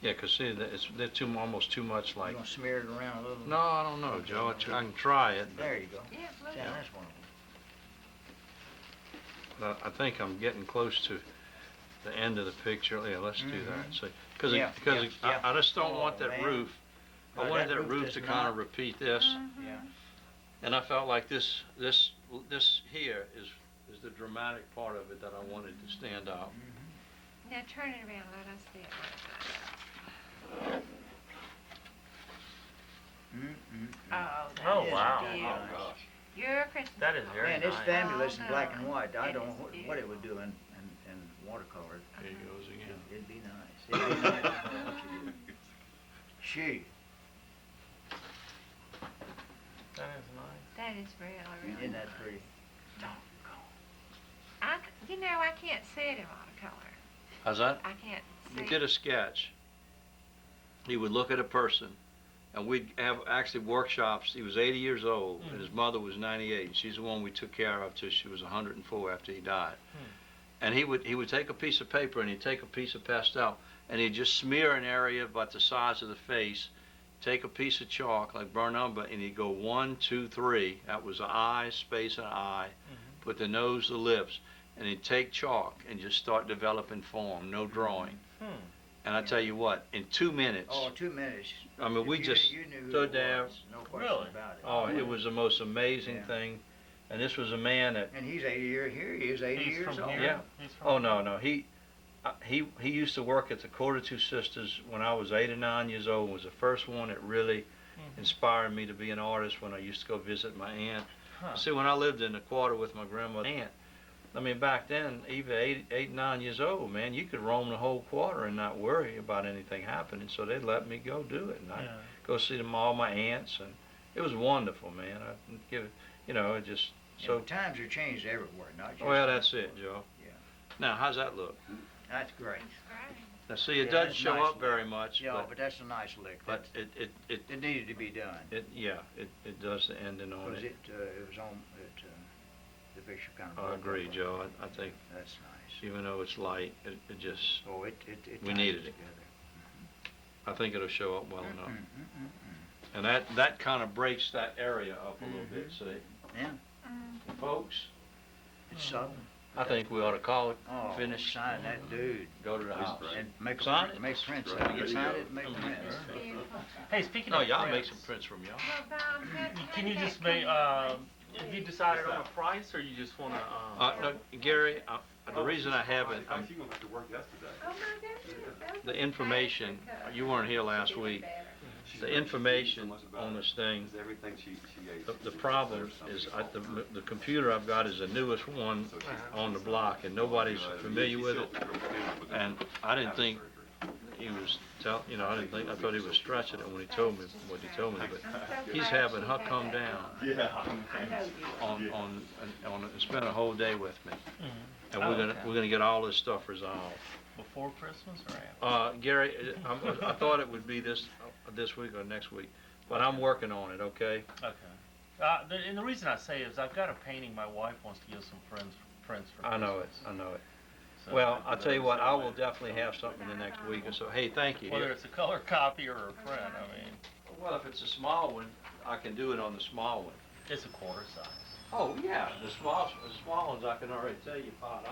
Yeah, 'cause see, they're almost too much You like, gonna smear it around a little? no, I don't know, Joe, I can try it, but There you go. Yeah, look. Yeah, that's one of them. I think I'm getting close to the end of the picture. Yeah, let's do that. So, because Yeah, yeah. I just don't want Oh, that man. roof. I Right, wanted that that roof roof does to kind not- of repeat this, Yeah. and I felt like this here is the dramatic part of it that I wanted to stand out. Now turn it around, let us see it. Oh, that Oh, is wow. beautiful. Oh, gosh. Your Christmas. That is very Man, it's nice. fabulous in Oh, black and no. white. I It don't is know what it would do in watercolor. There he goes again. It'd be nice. It'd be nice. What you do. She. That is nice. That is really, really Isn't that nice. pretty? I can't see it in watercolor. How's that? I can't see. He did a sketch. He would look at a person, and we'd have actually workshops. He was 80 years old, and his mother was 98. She's the one we took care of till she was 104 after he died. And he would take a piece of paper, and he'd take a piece of pastel, and he'd just smear an area about the size of the face, take a piece of chalk, like burnt umber, and he'd go 1, 2, 3. That was the eye, space, and eye. Put the nose, the lips, and he'd take chalk and just start developing form, no drawing. And I tell you what, in 2 minutes, Oh, 2 minutes. I mean, we You- just you knew who stood it there. was, no question Really? about it. Oh, it was the most amazing Yeah. thing. And this was a man that, And he's 80 years here. He is 80 He's years from old. here? Yeah. He's from oh no, he used to work at the Quarter Two Sisters when I was 8 or 9 years old. Was the first one that really inspired me to be an artist when I used to go visit my aunt. Huh. See, when I lived in the quarter with my grandmother and aunt, I mean, back then, even 8, 9 years old, man, you could roam the whole quarter and not worry about anything happening. So they'd let me go do it, and I'd go see them all my aunts, and it was wonderful, man. I'd give it, it just Yeah, so. but times are changed everywhere, not just. Well, that's it, Joe. Yeah. Now, how's that look? That's great. Now, see, it Yeah, doesn't that's show nice up very much, Yeah, but but that's a nice lick. but That- it it needed to be done. it does the ending on Because it. it was on, the bishop kind of. I broke agree, up. Joe. I think That's nice. even though it's light, it just Oh, it We ties needed it. together. I think it'll show up well enough. Mm. And that kind of breaks that area up a little bit. See, Yeah, folks, it's subtle. I think we ought to call it Oh, finished. sign that dude. Go to the house. And make Sign a, it. make prints of Right. it. You There you sign go. it and make prints. Hey, speaking No, of y'all make prints, some prints from y'all. can you just make, have you decided on a price, or you just wanna, No, Gary, the reason I haven't, Actually, you went back to work yesterday. Oh my goodness. the information, you weren't here last week. The information on this thing, Because everything she ate. the problem is the computer I've got is the newest one on the block, and nobody's familiar with it. And I didn't think he was I thought he was stretching it when he told me what he told me, but he's having her come down and spend a whole day with me. And we're gonna get all this stuff resolved. before Christmas or after? Gary, I thought it would be this week or next week, but I'm working on it, okay? Okay. And the reason I say is I've got a painting my wife wants to give some friends prints for I know it, Christmas. I know it. So Well, I'll tell you what, I will definitely have something in the next week or so. Hey, thank you. whether it's a color copy or a print, I mean, Well, if it's a small one, I can do it on the small one. it's a quarter size. Oh, yeah, the small ones I can already tell you $5.